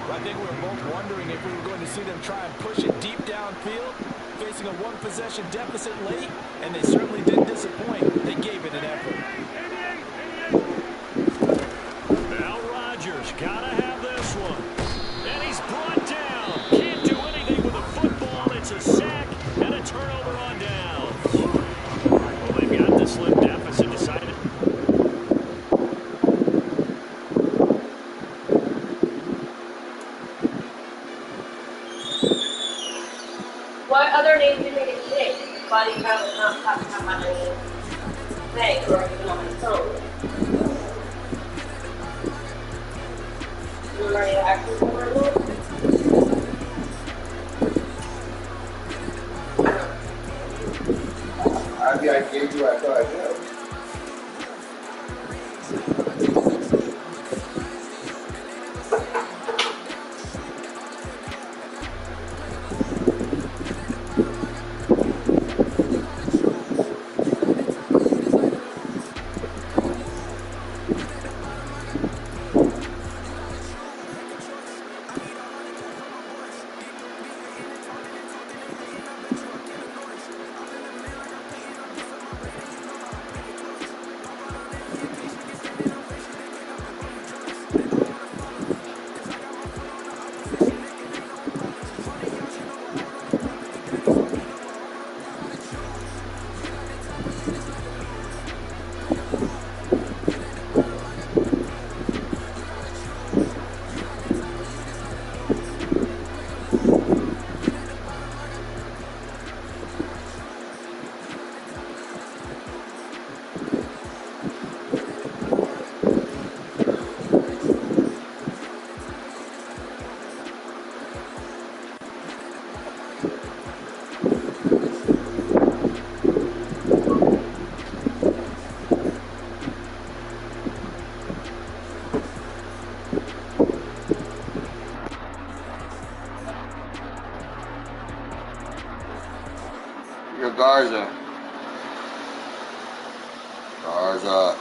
I think we were both wondering if we were going to see them try and push it deep downfield, facing a one-possession deficit late, and they certainly didn't disappoint. They gave it an effort. Now Rodgers got to have this one. And he's brought down. Can't do anything with a football. It's a sack and a turnover on downs. Well, they've got the slim deficit decided. What other name did they say? Body count is not talking about my name. Hey, or even on my phone. You ready to actually come on? I gave you, I thought I did. Garza. Garza.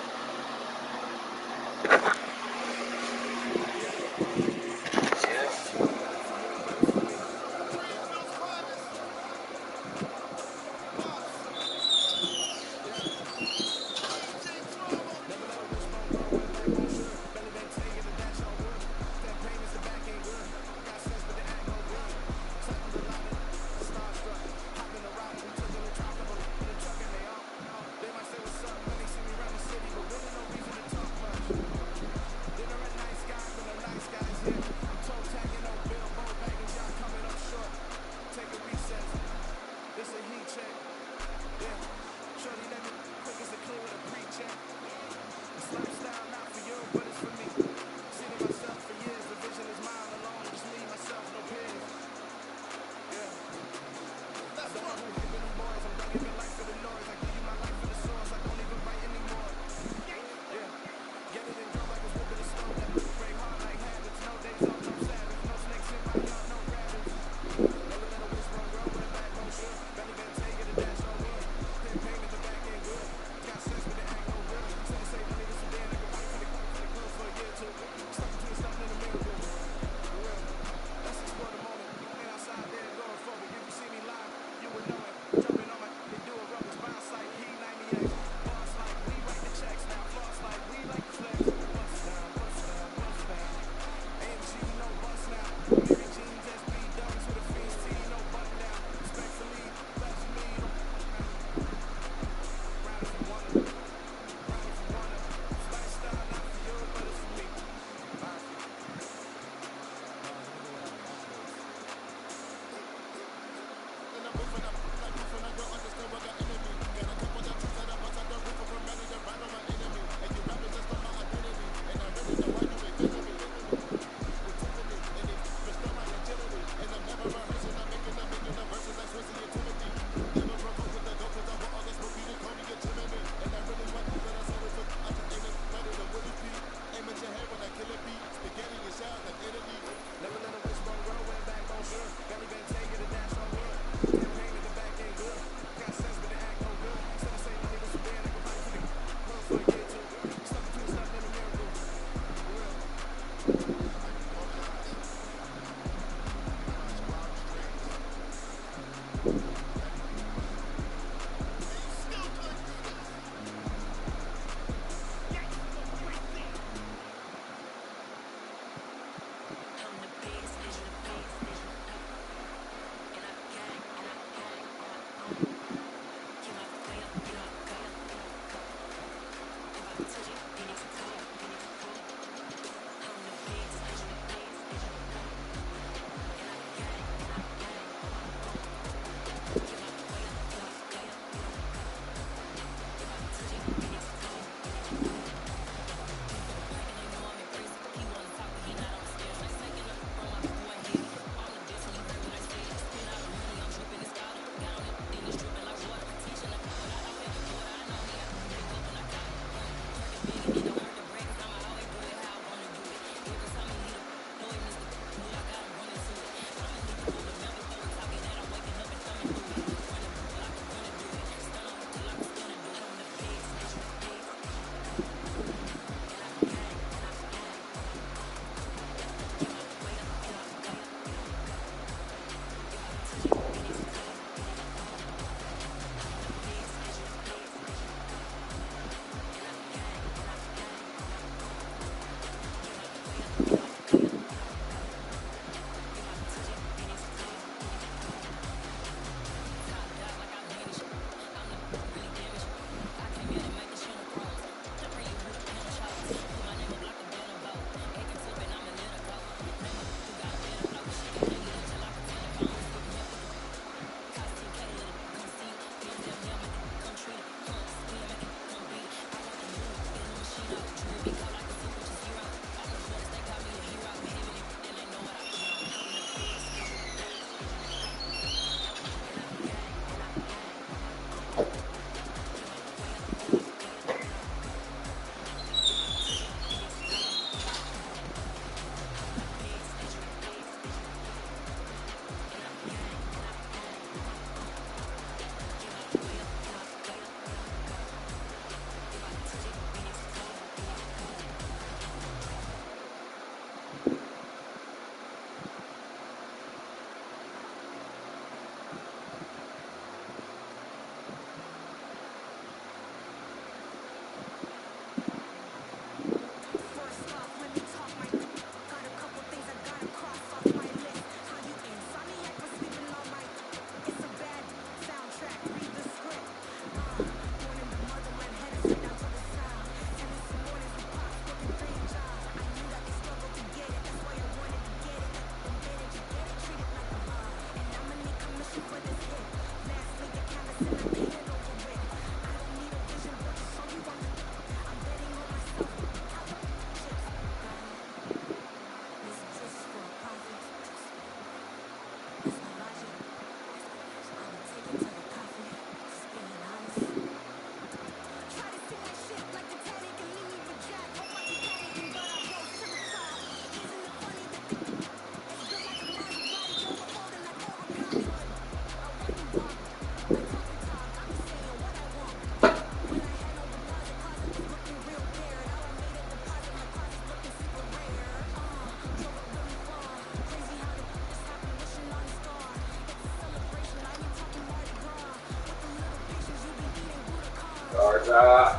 Garza.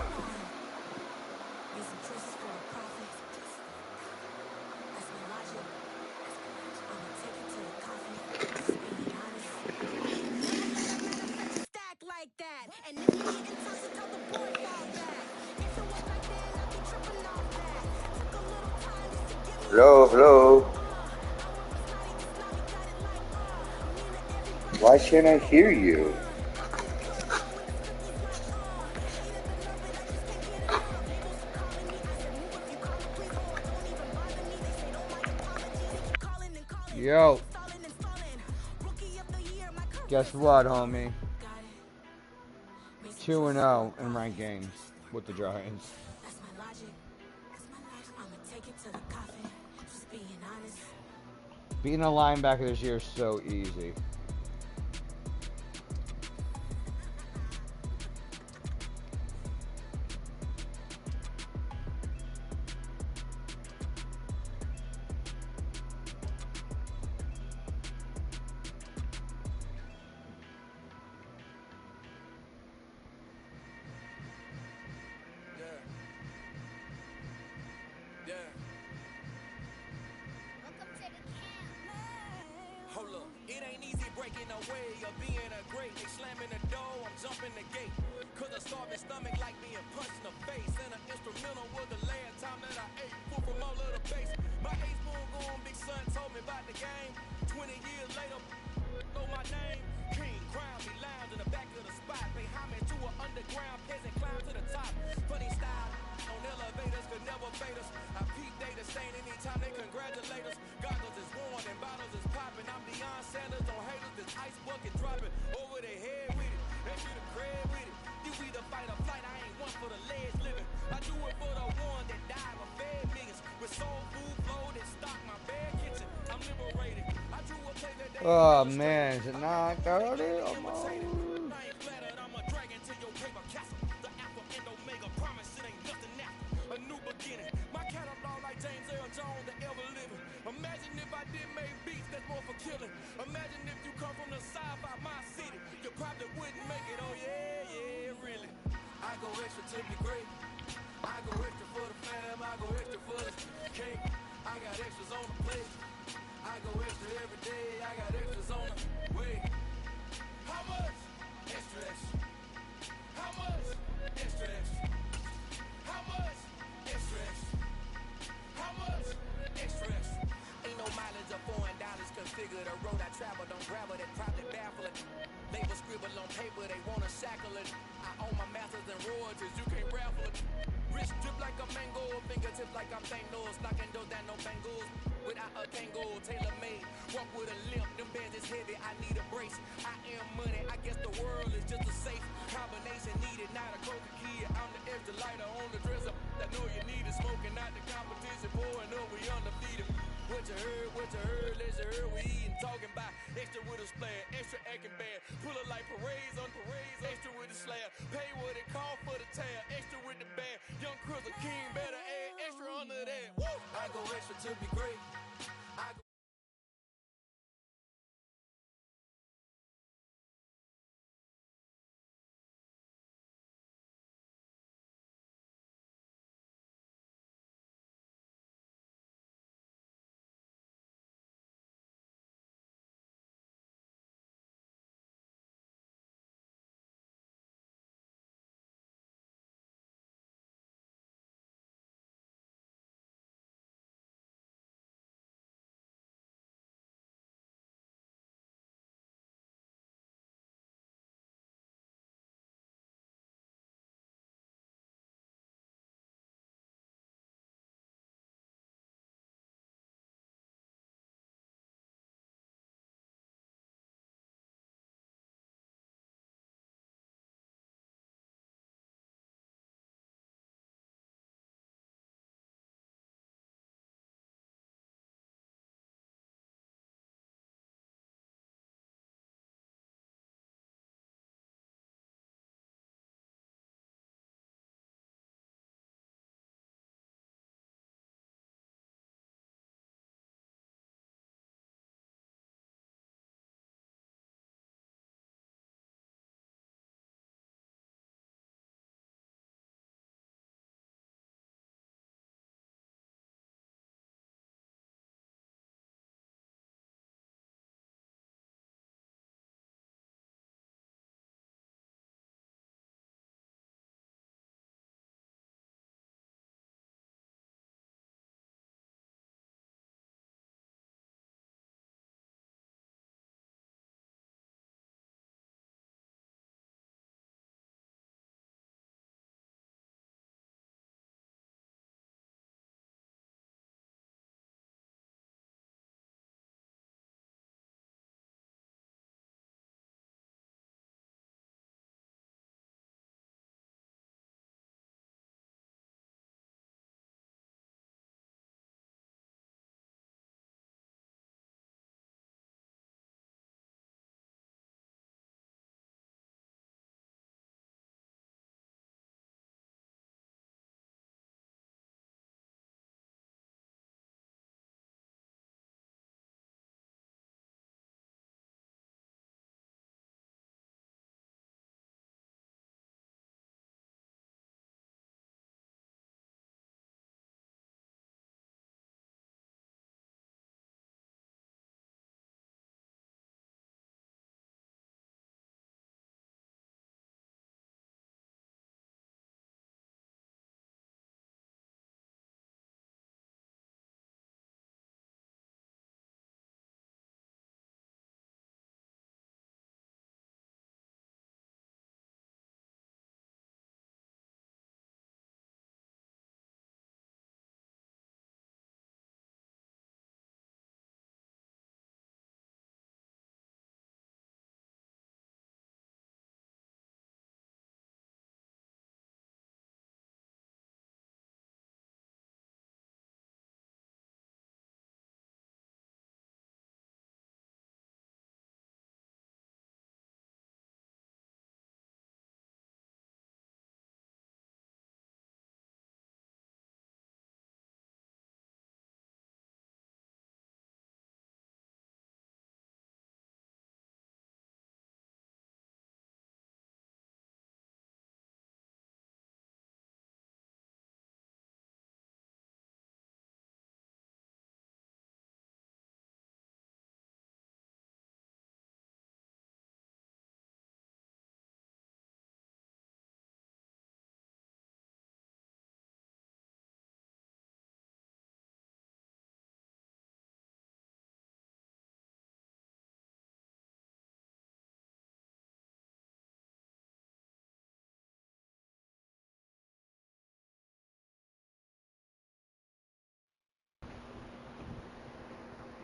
Hello, hello. Why can't I hear you? Yo. Guess what, homie? 2-0 in ranked games with the Giants. Being a linebacker this year is so easy. Hold up, it ain't easy breaking away or being a great. They slamming the door, I'm jumping the gate. Cause a starving stomach like being punched in the face. And an instrumental was the last time that I ate. Food from all of the base. My ace spoon going, big son told me about the game. 20 years later, know my name. King, crown me, lounge in the back of the spot. Pay homage to an underground peasant, climb to the top. Funny style, on elevators could never fade us. I peep data stain anytime they congratulate us. Goggles is worn and bottles is popping. I'm Deion Sanders on haters, this ice bucket dropping over their head with it. They should have crab with it. You either fight or flight, I ain't one for the legs living. I do it for the one that died or fed millions. With soul food flow that stock my bare kitchen. I'm liberated. I drew a play that they Oh man, is it 9:30? I'm a dragon to your paper castle. The alpha and omega promise it ain't nothing after. A new beginning. My catalog like James Earl Jones, the ever living. Imagine if I did make beats that's more for killing. Imagine if you come from the side by my city. You probably wouldn't make it. Oh yeah, yeah, really. I go extra to be great. I go extra for the fam. I go extra for the cake. I got extras on the plate. I go extra every day. I got extras on the way. How much? Extra, extra. How much? Extra, extra. How much? Extra, extra. How much? Extra, extra. Ain't no mileage of $4 configure the road I travel. Don't gravel that probably baffle it. Label scribble on paper, they wanna shackle it. I own my masters and royalties, you can't raffle it. Wrist drip like a mango, fingertips like I'm Thanos. Knocking doors down, no bangles. Without a tango, tailor made. Walk with a limp, them bands is heavy, I need a brace. I am money, I guess the world is just a safe combination needed. Not a coca kid, I'm the extra lighter on the dresser. I know you need it, smoking out the competition, pouring up, we undefeated. What you heard, let's you heard, we eating, talking about extra with a splash, extra acting bad. Pull it like parades on parades, extra with the slab. Pay what it call for the tab, extra with the band. Young Cruz, a king, better add extra under that. Woo! I go extra to be great. I go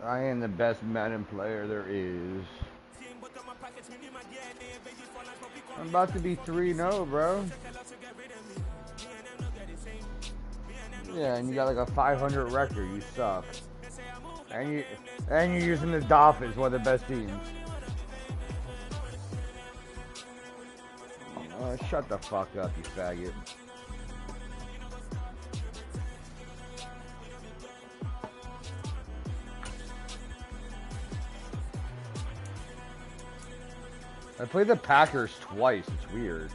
I am the best Madden player there is. I'm about to be 3-0, bro. Yeah, and you got like a 500 record. You suck. And you're using the Dolphins, one of the best teams. Shut the fuck up, you faggot. I played the Packers twice. It's weird.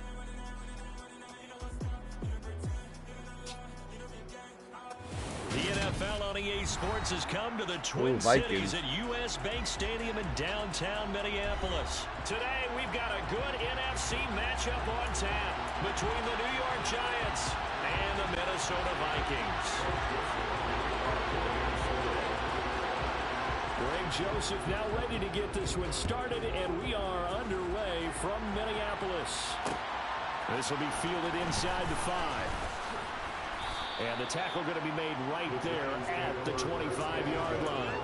The NFL on EA Sports has come to the Twin Cities at U.S. Bank Stadium in downtown Minneapolis. Today, we've got a good NFC matchup on tap between the New York Giants and the Minnesota Vikings. Greg Joseph now ready to get this one started, and we are underway from Minneapolis. This will be fielded inside the 5. And the tackle going to be made right there at the 25-yard line.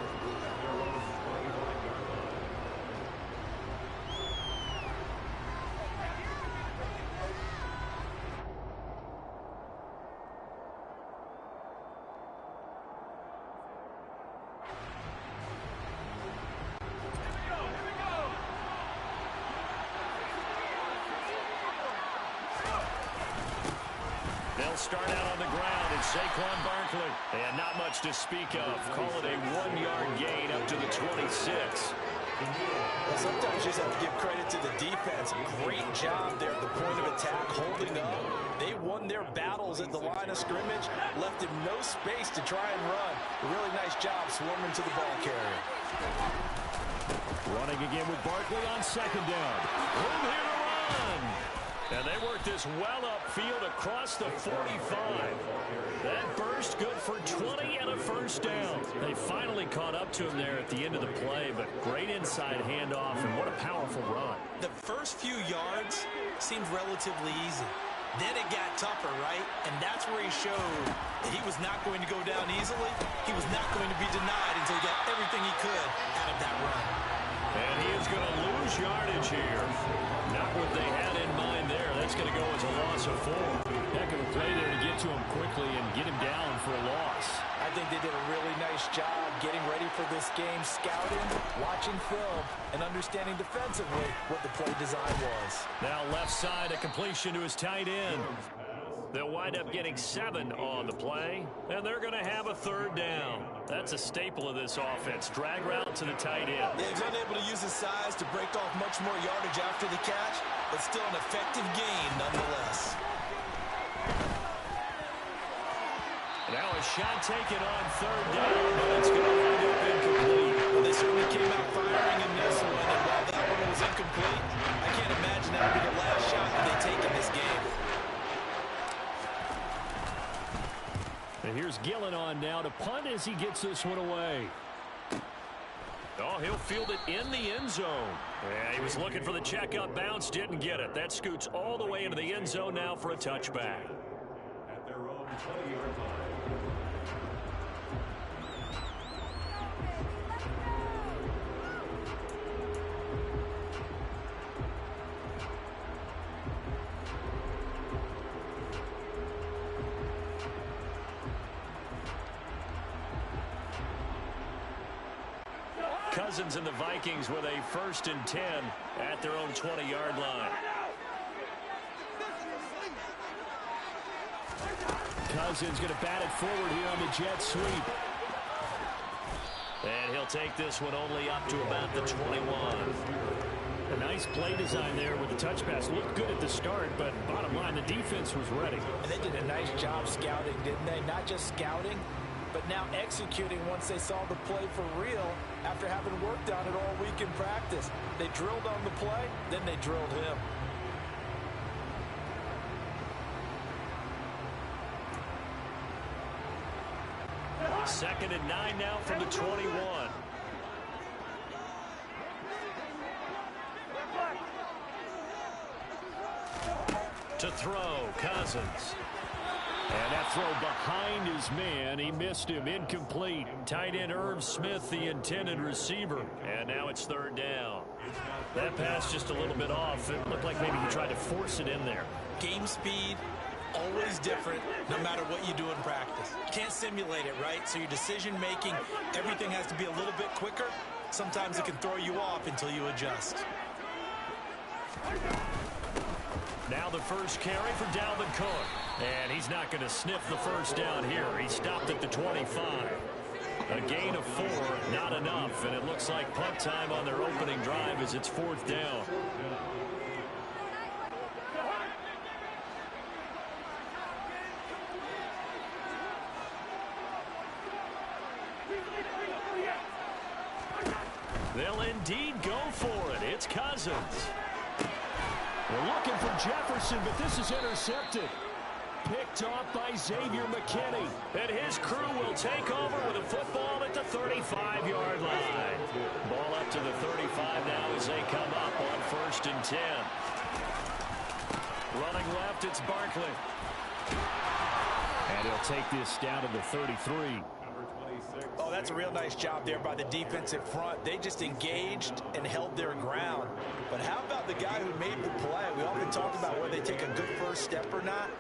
They'll start out on the ground, and Saquon Barkley. And not much to speak of. Call it a 1-yard gain up to the 26. Well, sometimes you just have to give credit to the defense. Great job there at the point of attack, holding up. They won their battles at the line of scrimmage, left him no space to try and run. A really nice job swarming to the ball carrier. Running again with Barkley on second down. Room here to run. And they work this well upfield across the 45. That burst good for 20 and a first down. They finally caught up to him there at the end of the play, but great inside handoff, and what a powerful run. The first few yards seemed relatively easy. Then it got tougher, right? And that's where he showed that he was not going to go down easily. He was not going to be denied until he got everything he could out of that run. And he is going to lose yardage here. Not what they had in mind there. That's going to go as a loss of 4. Heck of a play there to get to him quickly and get him down for a loss. I think they did a really nice job getting ready for this game, scouting, watching film, and understanding defensively what the play design was. Now left side, a completion to his tight end. They'll wind up getting 7 on the play, and they're going to have a third down. That's a staple of this offense. Drag route to the tight end. They've been able to use his size to break off much more yardage after the catch, but still an effective gain nonetheless. Now a shot taken on third down, but it's going to wind up incomplete. Well, they certainly came out firing in this one, and while that one was incomplete, I can't imagine that would be the last shot that they take in this game. And here's Gillen on now to punt as he gets this one away. Oh, he'll field it in the end zone. Yeah, he was looking for the checkup bounce, didn't get it. That scoots all the way into the end zone now for a touchback. At their own 20-yard line. Cousins and the Vikings with a 1st and 10 at their own 20-yard line. Cousins going to bat it forward here on the jet sweep. And he'll take this one only up to about the 21. A nice play design there with the touch pass. Looked good at the start, but bottom line, the defense was ready. And they did a nice job scouting, didn't they? Not just scouting, but now executing once they saw the play for real after having worked on it all week in practice. They drilled on the play, then they drilled him. Second and 9 now from the 21. To throw, Cousins. And that throw behind his man. He missed him. Incomplete. Tight end Irv Smith, the intended receiver. And now it's third down. That pass just a little bit off. It looked like maybe he tried to force it in there. Game speed, always different no matter what you do in practice. You can't simulate it, right? So your decision making, everything has to be a little bit quicker. Sometimes it can throw you off until you adjust. Now the first carry for Dalvin Cook. And he's not going to sniff the first down here. He stopped at the 25. A gain of 4, not enough. And it looks like punt time on their opening drive as it's fourth down. They'll indeed go for it. It's Cousins. We're looking for Jefferson, but this is intercepted. Picked off by Xavier McKinney. And his crew will take over with a football at the 35-yard line. Ball up to the 35 now as they come up on 1st and 10. Running left, it's Barkley. And he'll take this down to the 33. Oh, that's a real nice job there by the defensive front. They just engaged and held their ground. But how about the guy who made the play? We often talk about whether they take a good first step or not.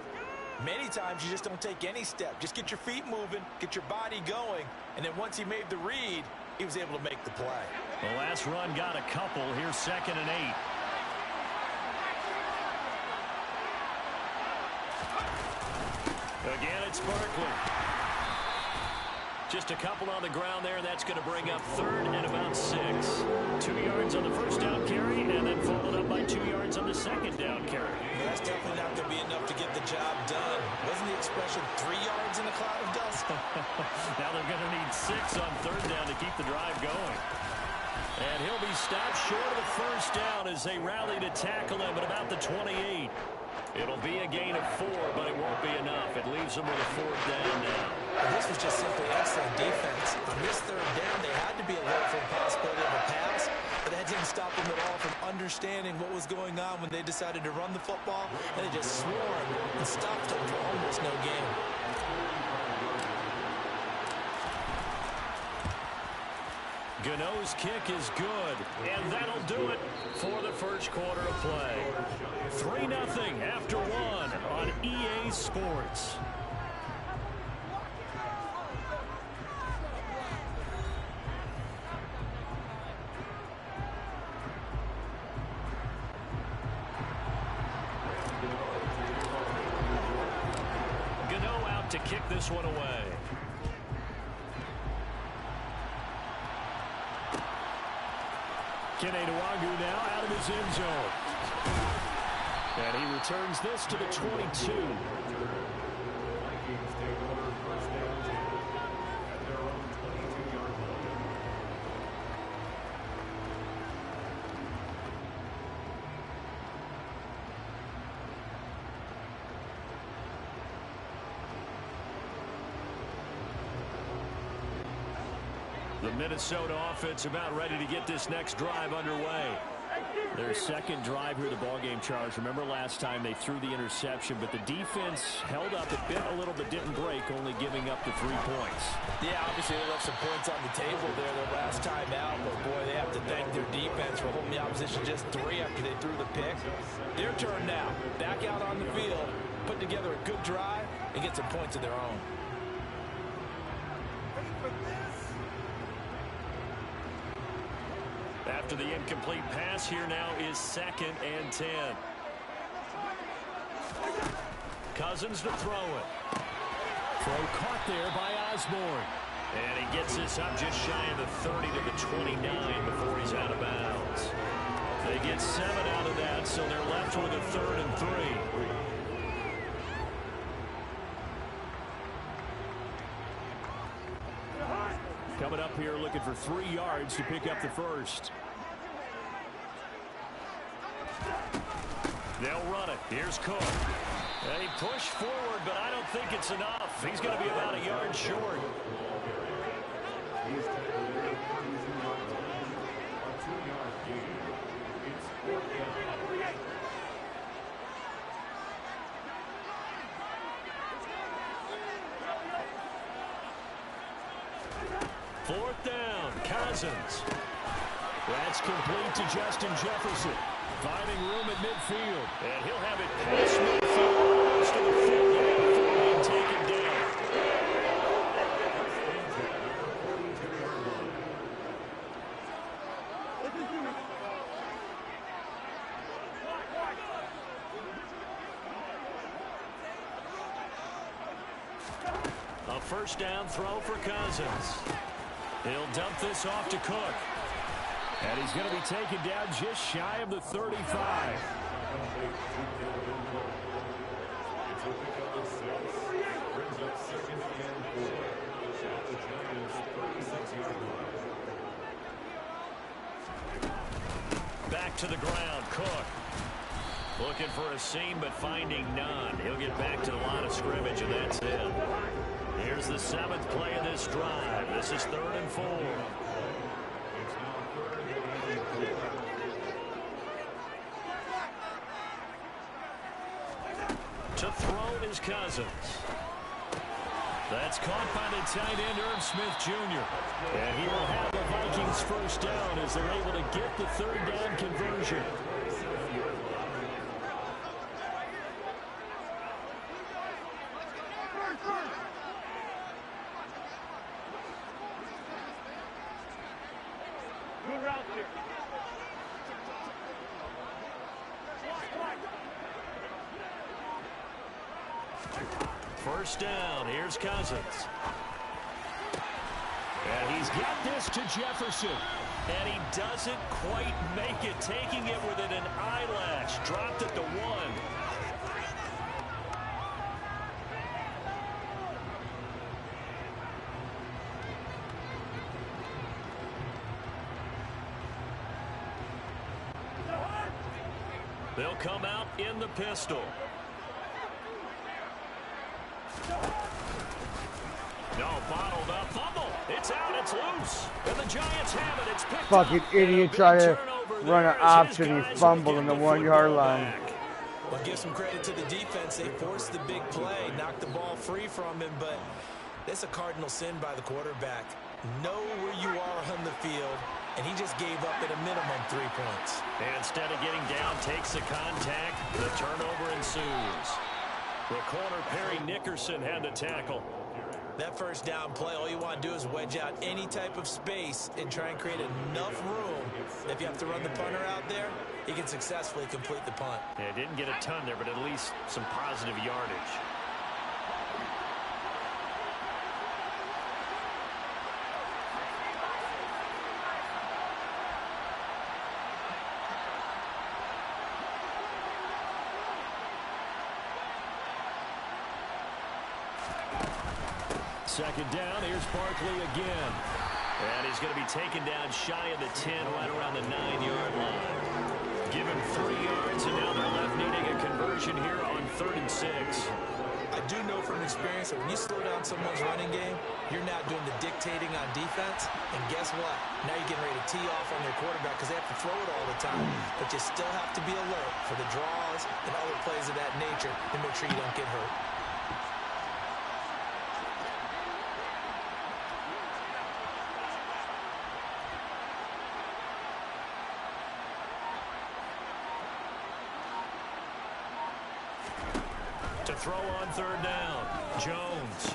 Many times you just don't take any step. Just get your feet moving, get your body going, and then once he made the read, he was able to make the play. The last run got a couple. Here's 2nd and 8. Again, it's Barkley. Just a couple on the ground there, and that's going to bring up 3rd and about 6. 2 yards on the first down carry, and then followed up by 2 yards on the second down carry. Well, that's definitely not going to be enough to get the job done. Wasn't the expression 3 yards in a cloud of dust? Now they're going to need 6 on 3rd down to keep the drive going. And he'll be stopped short of the first down as they rally to tackle him at about the 28. It'll be a gain of 4, but it won't be enough. It leaves them with a 4th down now. This was just simply excellent defense. On this 3rd down, they had to be alert for the possibility of a pass, but that didn't stop them at all from understanding what was going on when they decided to run the football, and they just swarmed and stopped them for almost no gain. Gano's kick is good, and that'll do it for the first quarter of play. 3-0 after 1 on EA Sports. Gano out to kick this one away. Keneduagu now out of his end zone. And he returns this to the 22. The Minnesota offense about ready to get this next drive underway. Their second drive here of the ballgame, Charles. Remember last time they threw the interception, but the defense held up. It bit a little bit, didn't break, only giving up the 3 points. Yeah, obviously they left some points on the table there their last time out, but boy, they have to thank their defense for holding the opposition just 3 after they threw the pick. Their turn now. Back out on the field, put together a good drive, and get some points of their own. After the incomplete pass, here now is 2nd and 10. Cousins to throw it. Throw caught there by Osborne. And he gets this up just shy of the 30 to the 29 before he's out of bounds. They get 7 out of that, so they're left with a 3rd and 3. Coming up here looking for 3 yards to pick up the first. They'll run it. Here's Cook. And he pushed forward, but I don't think it's enough. He's going to be about a yard short. Cousins. That's complete to Justin Jefferson. Finding room at midfield. And he'll have it past midfield. Almost to the 50 before being taken down. A first down throw for Cousins. He'll dump this off to Cook. And he's going to be taken down just shy of the 35. Back to the ground, Cook. Looking for a seam, but finding none. He'll get back to the line of scrimmage, and that's it. Here's the 7th play of this drive. This is 3rd and 4. To throw is Cousins. That's caught by the tight end, Irv Smith Jr. And he will have the Vikings first down as they're able to get the 3rd down conversion. First down, here's Cousins. And he's got this to Jefferson. And he doesn't quite make it, taking it within an eyelash. Dropped at the 1. They'll come out in the pistol. No, bottled up, fumble. It's out, it's loose. And the Giants have it, it's picked Fucking up. idiot tried to run an option. He fumbled on the 1-yard line. Well, give some credit to the defense. They forced the big play, knocked the ball free from him, but it's a cardinal sin by the quarterback. Know where you are on the field, and he just gave up at a minimum 3 points. And instead of getting down, takes the contact. The turnover ensues. The corner, Perry Nickerson, had the tackle. That first down play, all you want to do is wedge out any type of space and try and create enough room. If you have to run the punter out there, he can successfully complete the punt. Yeah, didn't get a ton there, but at least some positive yardage. Second down, here's Barkley again. And he's going to be taken down shy of the 10, right around the 9-yard line. Give him 3 yards, and now they're left needing a conversion here on 3rd and 6. I do know from experience that when you slow down someone's running game, you're not doing the dictating on defense. And guess what? Now you're getting ready to tee off on their quarterback because they have to throw it all the time. But you still have to be alert for the draws and other plays of that nature to make sure you don't get hurt. To throw on 3rd down, Jones.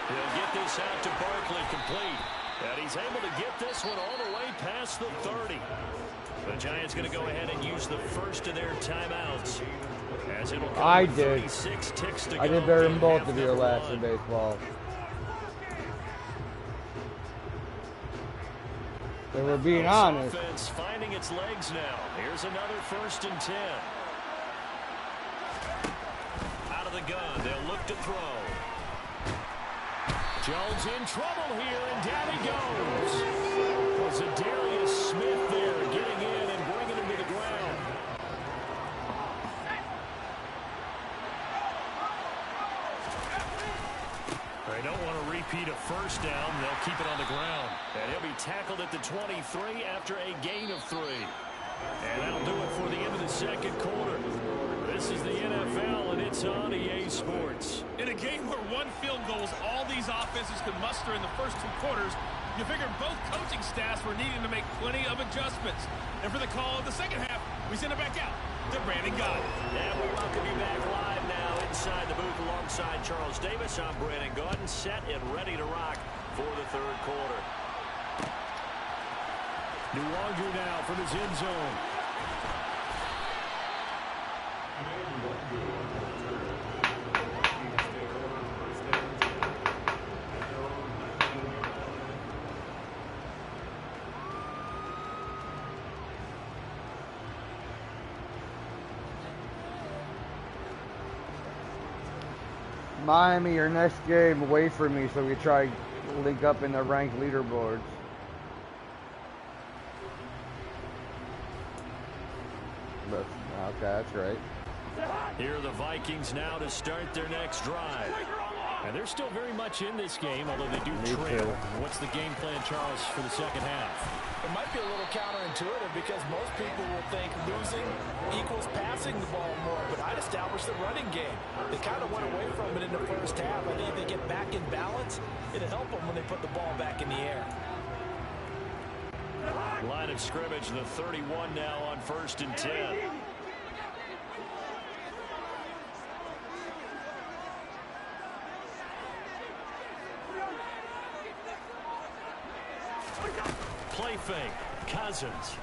He'll get this out to Barkley, complete. And he's able to get this one all the way past the 30. The Giants going to go ahead and use the first of their timeouts. As it'll come I with did. 36 ticks to I go did better than in both half of you number last 1. in baseball. If we're being honest. Offense finding its legs now. Here's another 1st and 10. Out of the gun, they'll look to throw. Jones in trouble here, and down he goes. Was Darius Smith there getting in and bringing him to the ground. They don't want to repeat a first down. They'll keep it on the ground. And he'll be tackled at the 23 after a gain of 3. And that'll do it for the end of the second quarter. This is the NFL, and it's on EA Sports. In a game where 1 field goal is all these offenses could muster in the first 2 quarters, you figured both coaching staffs were needing to make plenty of adjustments. And for the call of the second half, we send it back out to Brandon Gott. And we welcome you back live now inside the booth alongside Charles Davis. I'm Brandon Gott, set and ready to rock for the third quarter. Nuwanger now from his end zone. Miami, your next game, wait for me so we try to link up in the ranked leaderboards. But, okay, that's right. Here are the Vikings now to start their next drive. And they're still very much in this game, although they do trail. What's the game plan, Charles, for the second half? It might be a little counterintuitive because most people will think losing equals passing the ball more, but I'd establish the running game. They kind of went away from it in the first half. I think if they get back in balance, it'll help them when they put the ball back in the air. Line of scrimmage, the 31 now on 1st and 10. Play fake. Cousins.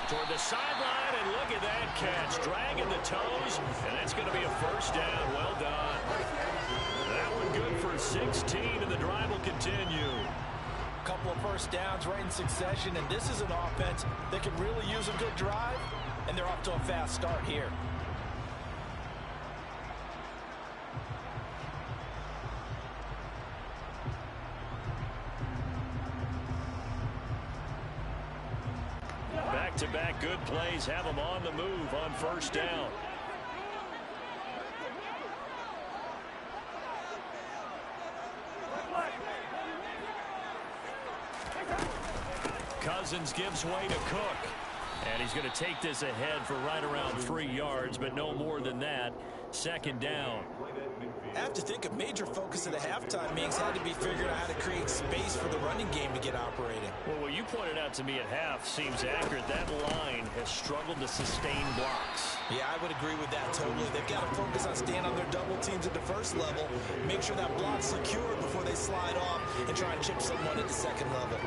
Toward the sideline, and look at that catch. Dragging the toes, and that's going to be a first down. Well done. That one good for 16, and the drive will continue. A couple of first downs right in succession, and this is an offense that could really use a good drive, and they're off to a fast start here. Back-to-back good plays have them on the move on 1st down. Cousins gives way to Cook. And he's going to take this ahead for right around 3 yards, but no more than that. 2nd down. I have to think a major focus of the halftime meetings had to be figuring out how to create space for the running game to get operating. Well, what you pointed out to me at half seems accurate. That line has struggled to sustain blocks. Yeah, I would agree with that totally. They've got to focus on staying on their double teams at the first level, make sure that block's secure before they slide off and try and chip someone at the second level.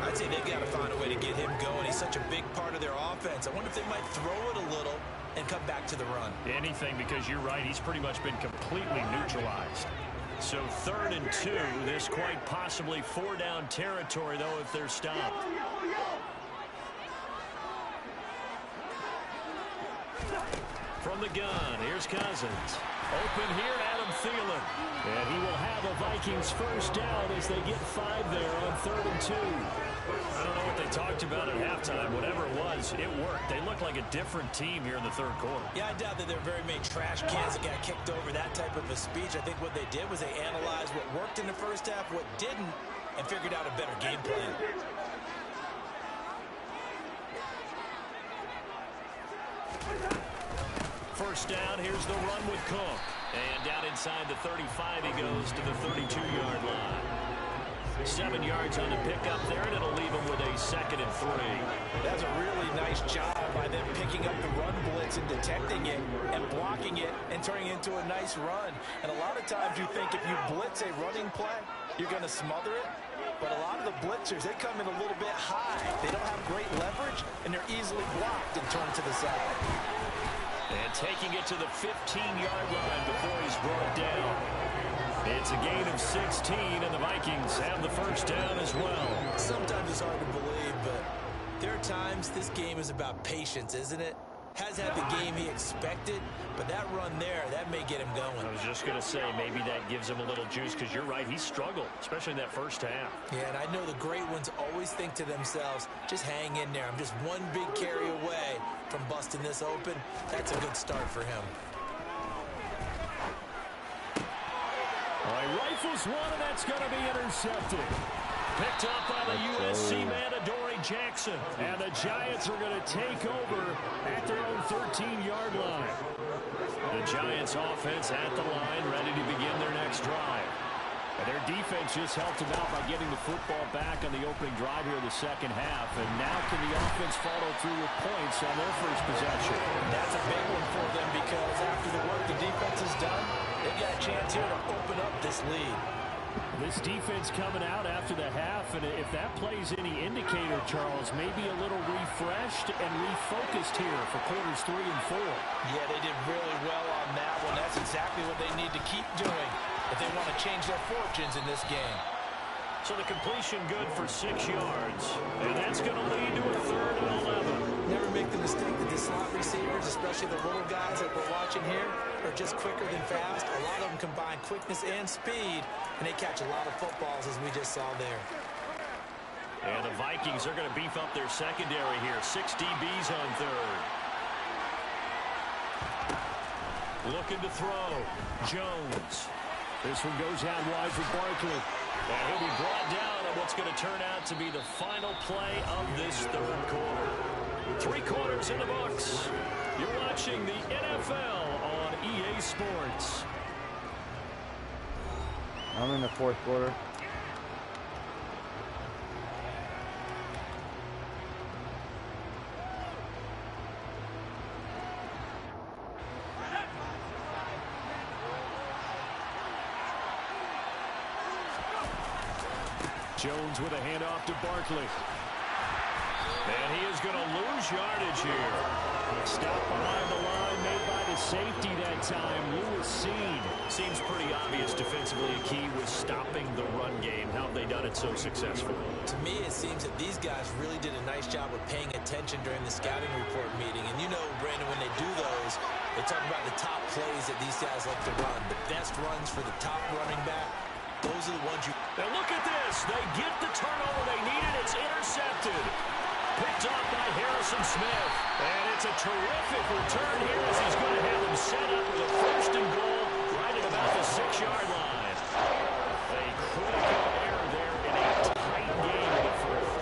I'd say they've got to find a way to get him going. He's such a big part of their offense. I wonder if they might throw it a little and come back to the run. Anything, because you're right, he's pretty much been completely neutralized. So 3rd and 2, this quite possibly 4-down territory, though, if they're stopped. From the gun, here's Cousins. Open here, Adam Thielen. And he will have a Vikings first down as they get 5 there on 3rd and 2. I don't know what they talked about at halftime. Whatever it was, it worked. They look like a different team here in the 3rd quarter. Yeah, I doubt that there are very many trash cans that got kicked over, that type of a speech. I think what they did was they analyzed what worked in the first half, what didn't, and figured out a better game plan. First down, here's the run with Cook. And down inside the 35, he goes to the 32-yard line. 7 yards on the pickup there, and it'll leave him with a 2nd and 3. That's a really nice job by them picking up the run blitz and detecting it and blocking it and turning it into a nice run. And a lot of times you think if you blitz a running play, you're going to smother it. But a lot of the blitzers, they come in a little bit high. They don't have great leverage, and they're easily blocked and turned to the side. And taking it to the 15-yard line before he's brought down. It's a gain of 16, and the Vikings have the first down as well. Sometimes it's hard to believe, but there are times this game is about patience, isn't it? Has had the game he expected, but that run there, that may get him going. I was just going to say, maybe that gives him a little juice, because you're right, he struggled, especially in that first half. Yeah, and I know the great ones always think to themselves, just hang in there. I'm just one big carry away from busting this open. That's a good start for him. All right, rifles one, and that's going to be intercepted. Picked up by the USC man, Adoree Jackson. And the Giants are going to take over at their own 13-yard line. The Giants offense at the line, ready to begin their next drive. And their defense just helped them out by getting the football back on the opening drive here in the second half. And now can the offense follow through with points on their first possession? That's a big one for them because after the work the defense has done, they've got a chance here to open up this lead. This defense coming out after the half, and if that plays any indicator, Charles, maybe a little refreshed and refocused here for quarters 3 and 4. Yeah, they did really well on that one. That's exactly what they need to keep doing if they want to change their fortunes in this game. So the completion good for 6 yards, and that's going to lead to a 3rd and 11. Never make the mistake that the slot receivers, especially the little guys that we're watching here, are just quicker than fast. A lot of them combine quickness and speed, and they catch a lot of footballs, as we just saw there. And the Vikings are going to beef up their secondary here. 6 DBs on 3rd. Looking to throw. Jones. This one goes out wide for Barkley. And he'll be brought down on what's going to turn out to be the final play of this 3rd quarter. 3 quarters in the books. You're watching the NFL on EA Sports. I'm in the 4th quarter. Jones with a handoff to Barkley. And he is going to lose yardage here. Stop behind the line made by the safety that time. Lewis Seen. Seems pretty obvious defensively a key was stopping the run game. How have they done it so successfully? To me, it seems that these guys really did a nice job of paying attention during the scouting report meeting. And you know, Brandon, when they do those, they talk about the top plays that these guys like to run. The best runs for the top running back. Those are the ones you... Now look at this. They get the turnover they needed. It's intercepted. Picked up by Harrison Smith. And it's a terrific return here as he's going to have him set up with a 1st and goal right at about the 6-yard line. A critical error there in a tight game in the 4th.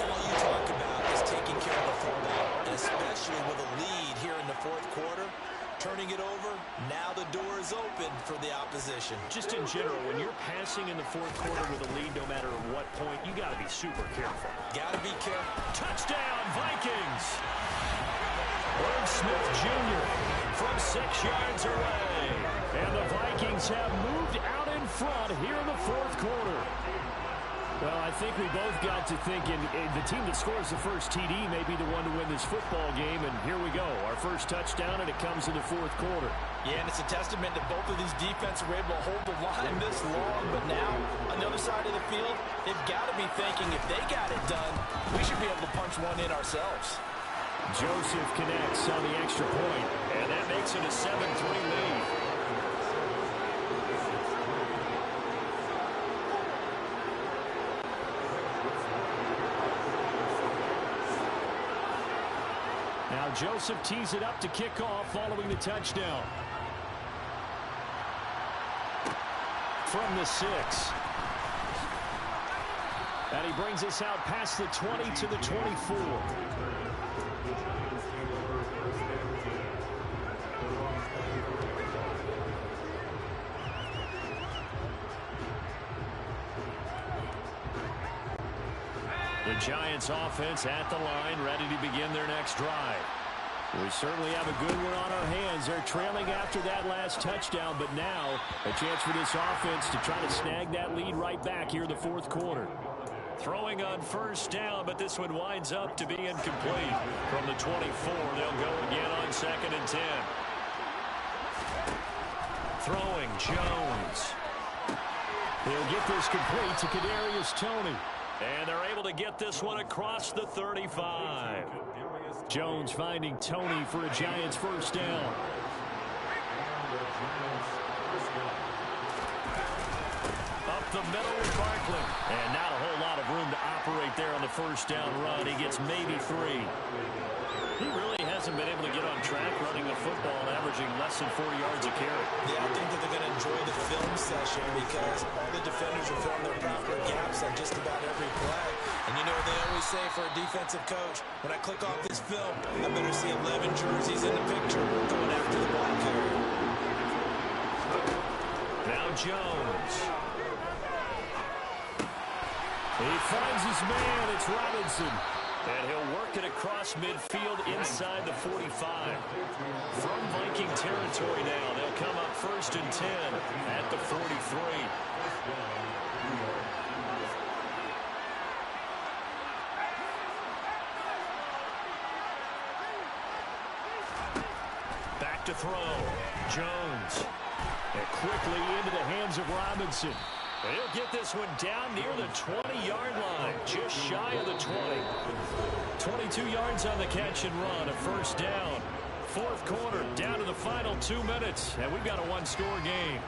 All you talk about is taking care of the football, and especially with a lead here in the 4th quarter. Turning it over, now the door is open for the opposition. Just in general, when you're passing in the 4th quarter with a lead, no matter what point, you got to be super careful. Got to be careful. Touchdown, Vikings! Irv Smith Jr. from 6 yards away. And the Vikings have moved out in front here in the 4th quarter. Well, I think we both got to thinking the team that scores the first TD may be the one to win this football game, and here we go. Our first touchdown, and it comes in the 4th quarter. Yeah, and it's a testament that both of these defenses were able to hold the line this long, but now, on the other side of the field, they've got to be thinking if they got it done, we should be able to punch one in ourselves. Joseph connects on the extra point, and that makes it a 7-3 lead. Now Joseph tees it up to kick off following the touchdown. From the 6. And he brings us out past the 20 to the 24. The Giants offense at the line, ready to begin their next drive. We certainly have a good one on our hands. They're trailing after that last touchdown, but now a chance for this offense to try to snag that lead right back here in the 4th quarter. Throwing on 1st down, but this one winds up to be incomplete. From the 24, they'll go again on 2nd and 10. Throwing, Jones. He'll get this complete to Kadarius Toney. And they're able to get this one across the 35. Jones finding Toney for a Giants 1st down. Up the middle with Barkley. And not a whole lot of room to operate there on the 1st down run. He gets maybe 3. He really hasn't been able to get on track running the football and averaging less than 40 yards a carry. Yeah, I think that they're going to enjoy the film session because all the defenders are filling their proper gaps on just about every play. And you know what they always say for a defensive coach? When I click off this film, I better see 11 jerseys in the picture going after the ball carrier. Now Jones. finds his man. It's Robinson. And he'll work it across midfield inside the 45. From Viking territory now, they'll come up 1st and 10 at the 43. Back to throw. Jones. And quickly into the hands of Robinson. And he'll get this one down near the 20-yard line, just shy of the 20. 22 yards on the catch and run, a 1st down. 4th quarter, down to the final 2 minutes, and we've got a 1-score game.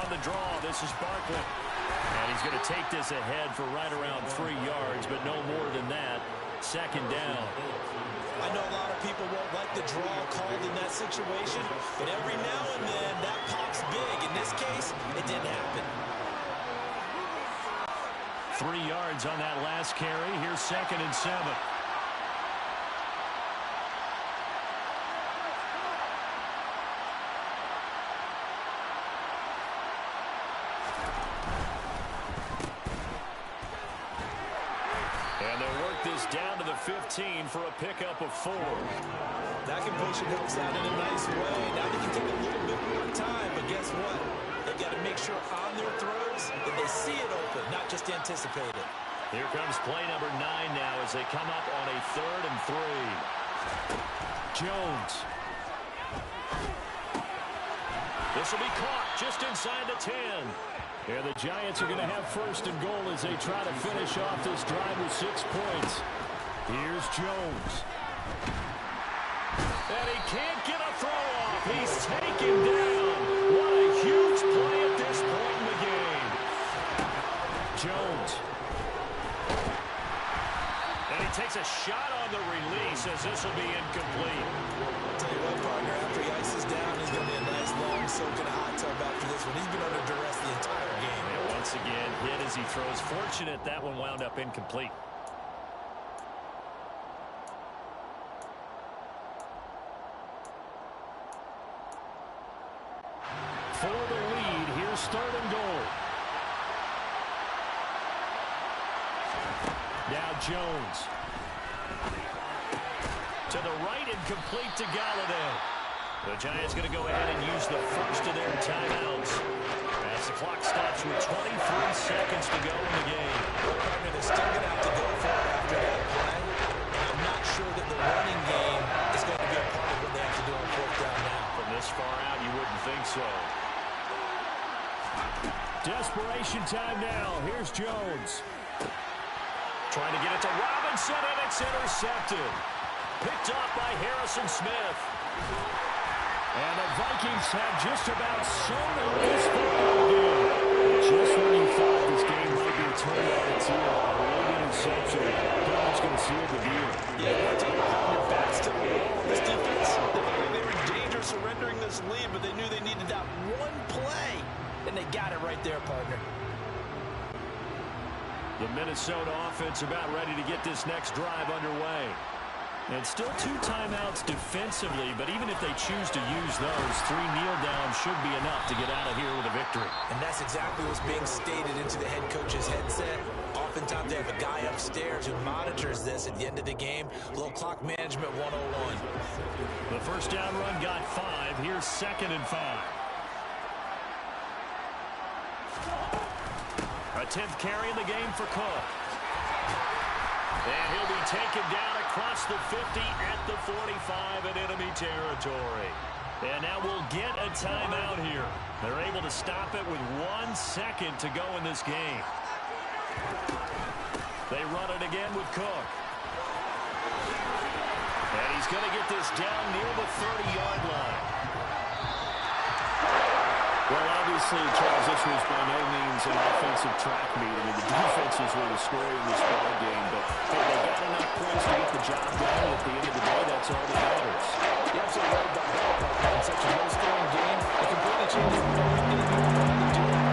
On the draw, this is Barkley. And he's going to take this ahead for right around 3 yards, but no more than that. 2nd down. I know a lot of people won't like the draw called in that situation, but every now and then that pops big. In this case, it didn't happen. 3 yards on that last carry. Here's 2nd and 7. Down to the 15 for a pickup of 4. That completion helps out in a nice way. Now they can take a little bit more time, but guess what? They've got to make sure on their throws that they see it open, not just anticipate it. Here comes play number 9 now as they come up on a 3rd and 3. Jones. This will be caught just inside the 10. And the Giants are going to have 1st and goal as they try to finish off this drive with 6 points. Here's Jones. And he can't get a throw off. He's taken down. What a huge play at this point in the game. Jones. And he takes a shot on the release as this will be incomplete. I'll tell you what, partner, after he ices down, he's going to be a nice long soak in a hot tub after this one. He's been under duress the entire game. And once again, hit as he throws. Fortunate that one wound up incomplete. For the lead, here's 3rd and goal. Now Jones. To the right and complete to Galladay. The Giants going to go ahead and use the first of their timeouts as the clock stops with 23 seconds to go in the game. Partner, they're still going to have to go for it after that play. And I'm not sure that the running game is going to be a part of what they have to do on 4th down now. From this far out, you wouldn't think so. Desperation time now. Here's Jones. Trying to get it to Robinson, and it's intercepted. Picked off by Harrison Smith. And the Vikings have just about sewn up this football game. Just when you thought this game might be turned on its ear, a late interception pretty much going to seal the deal. Yeah, you're taking your backs to the wall. This defense, they knew they were in danger of surrendering this lead, but they knew they needed that one play, and they got it right there, partner. The Minnesota offense about ready to get this next drive underway. And still 2 timeouts defensively, but even if they choose to use those, 3 kneel downs should be enough to get out of here with a victory. And that's exactly what's being stated into the head coach's headset. Oftentimes they have a guy upstairs who monitors this at the end of the game. A little clock management 101. The first down run got 5. Here's 2nd and 5. A 10th carry in the game for Cook. And he'll be taken down across the 50 at the 45 in enemy territory. And now we'll get a timeout here. They're able to stop it with 1 second to go in this game. They run it again with Cook. And he's going to get this down near the 30-yard line. Well, obviously, Charles, this was by no means an offensive track meet. I mean, the defenses were the story in this ball game, but they got enough points to get the job done. At the end of the day, that's all that matters. You're absolutely right about that. In such a low-scoring game, it completely changes everything you want to do.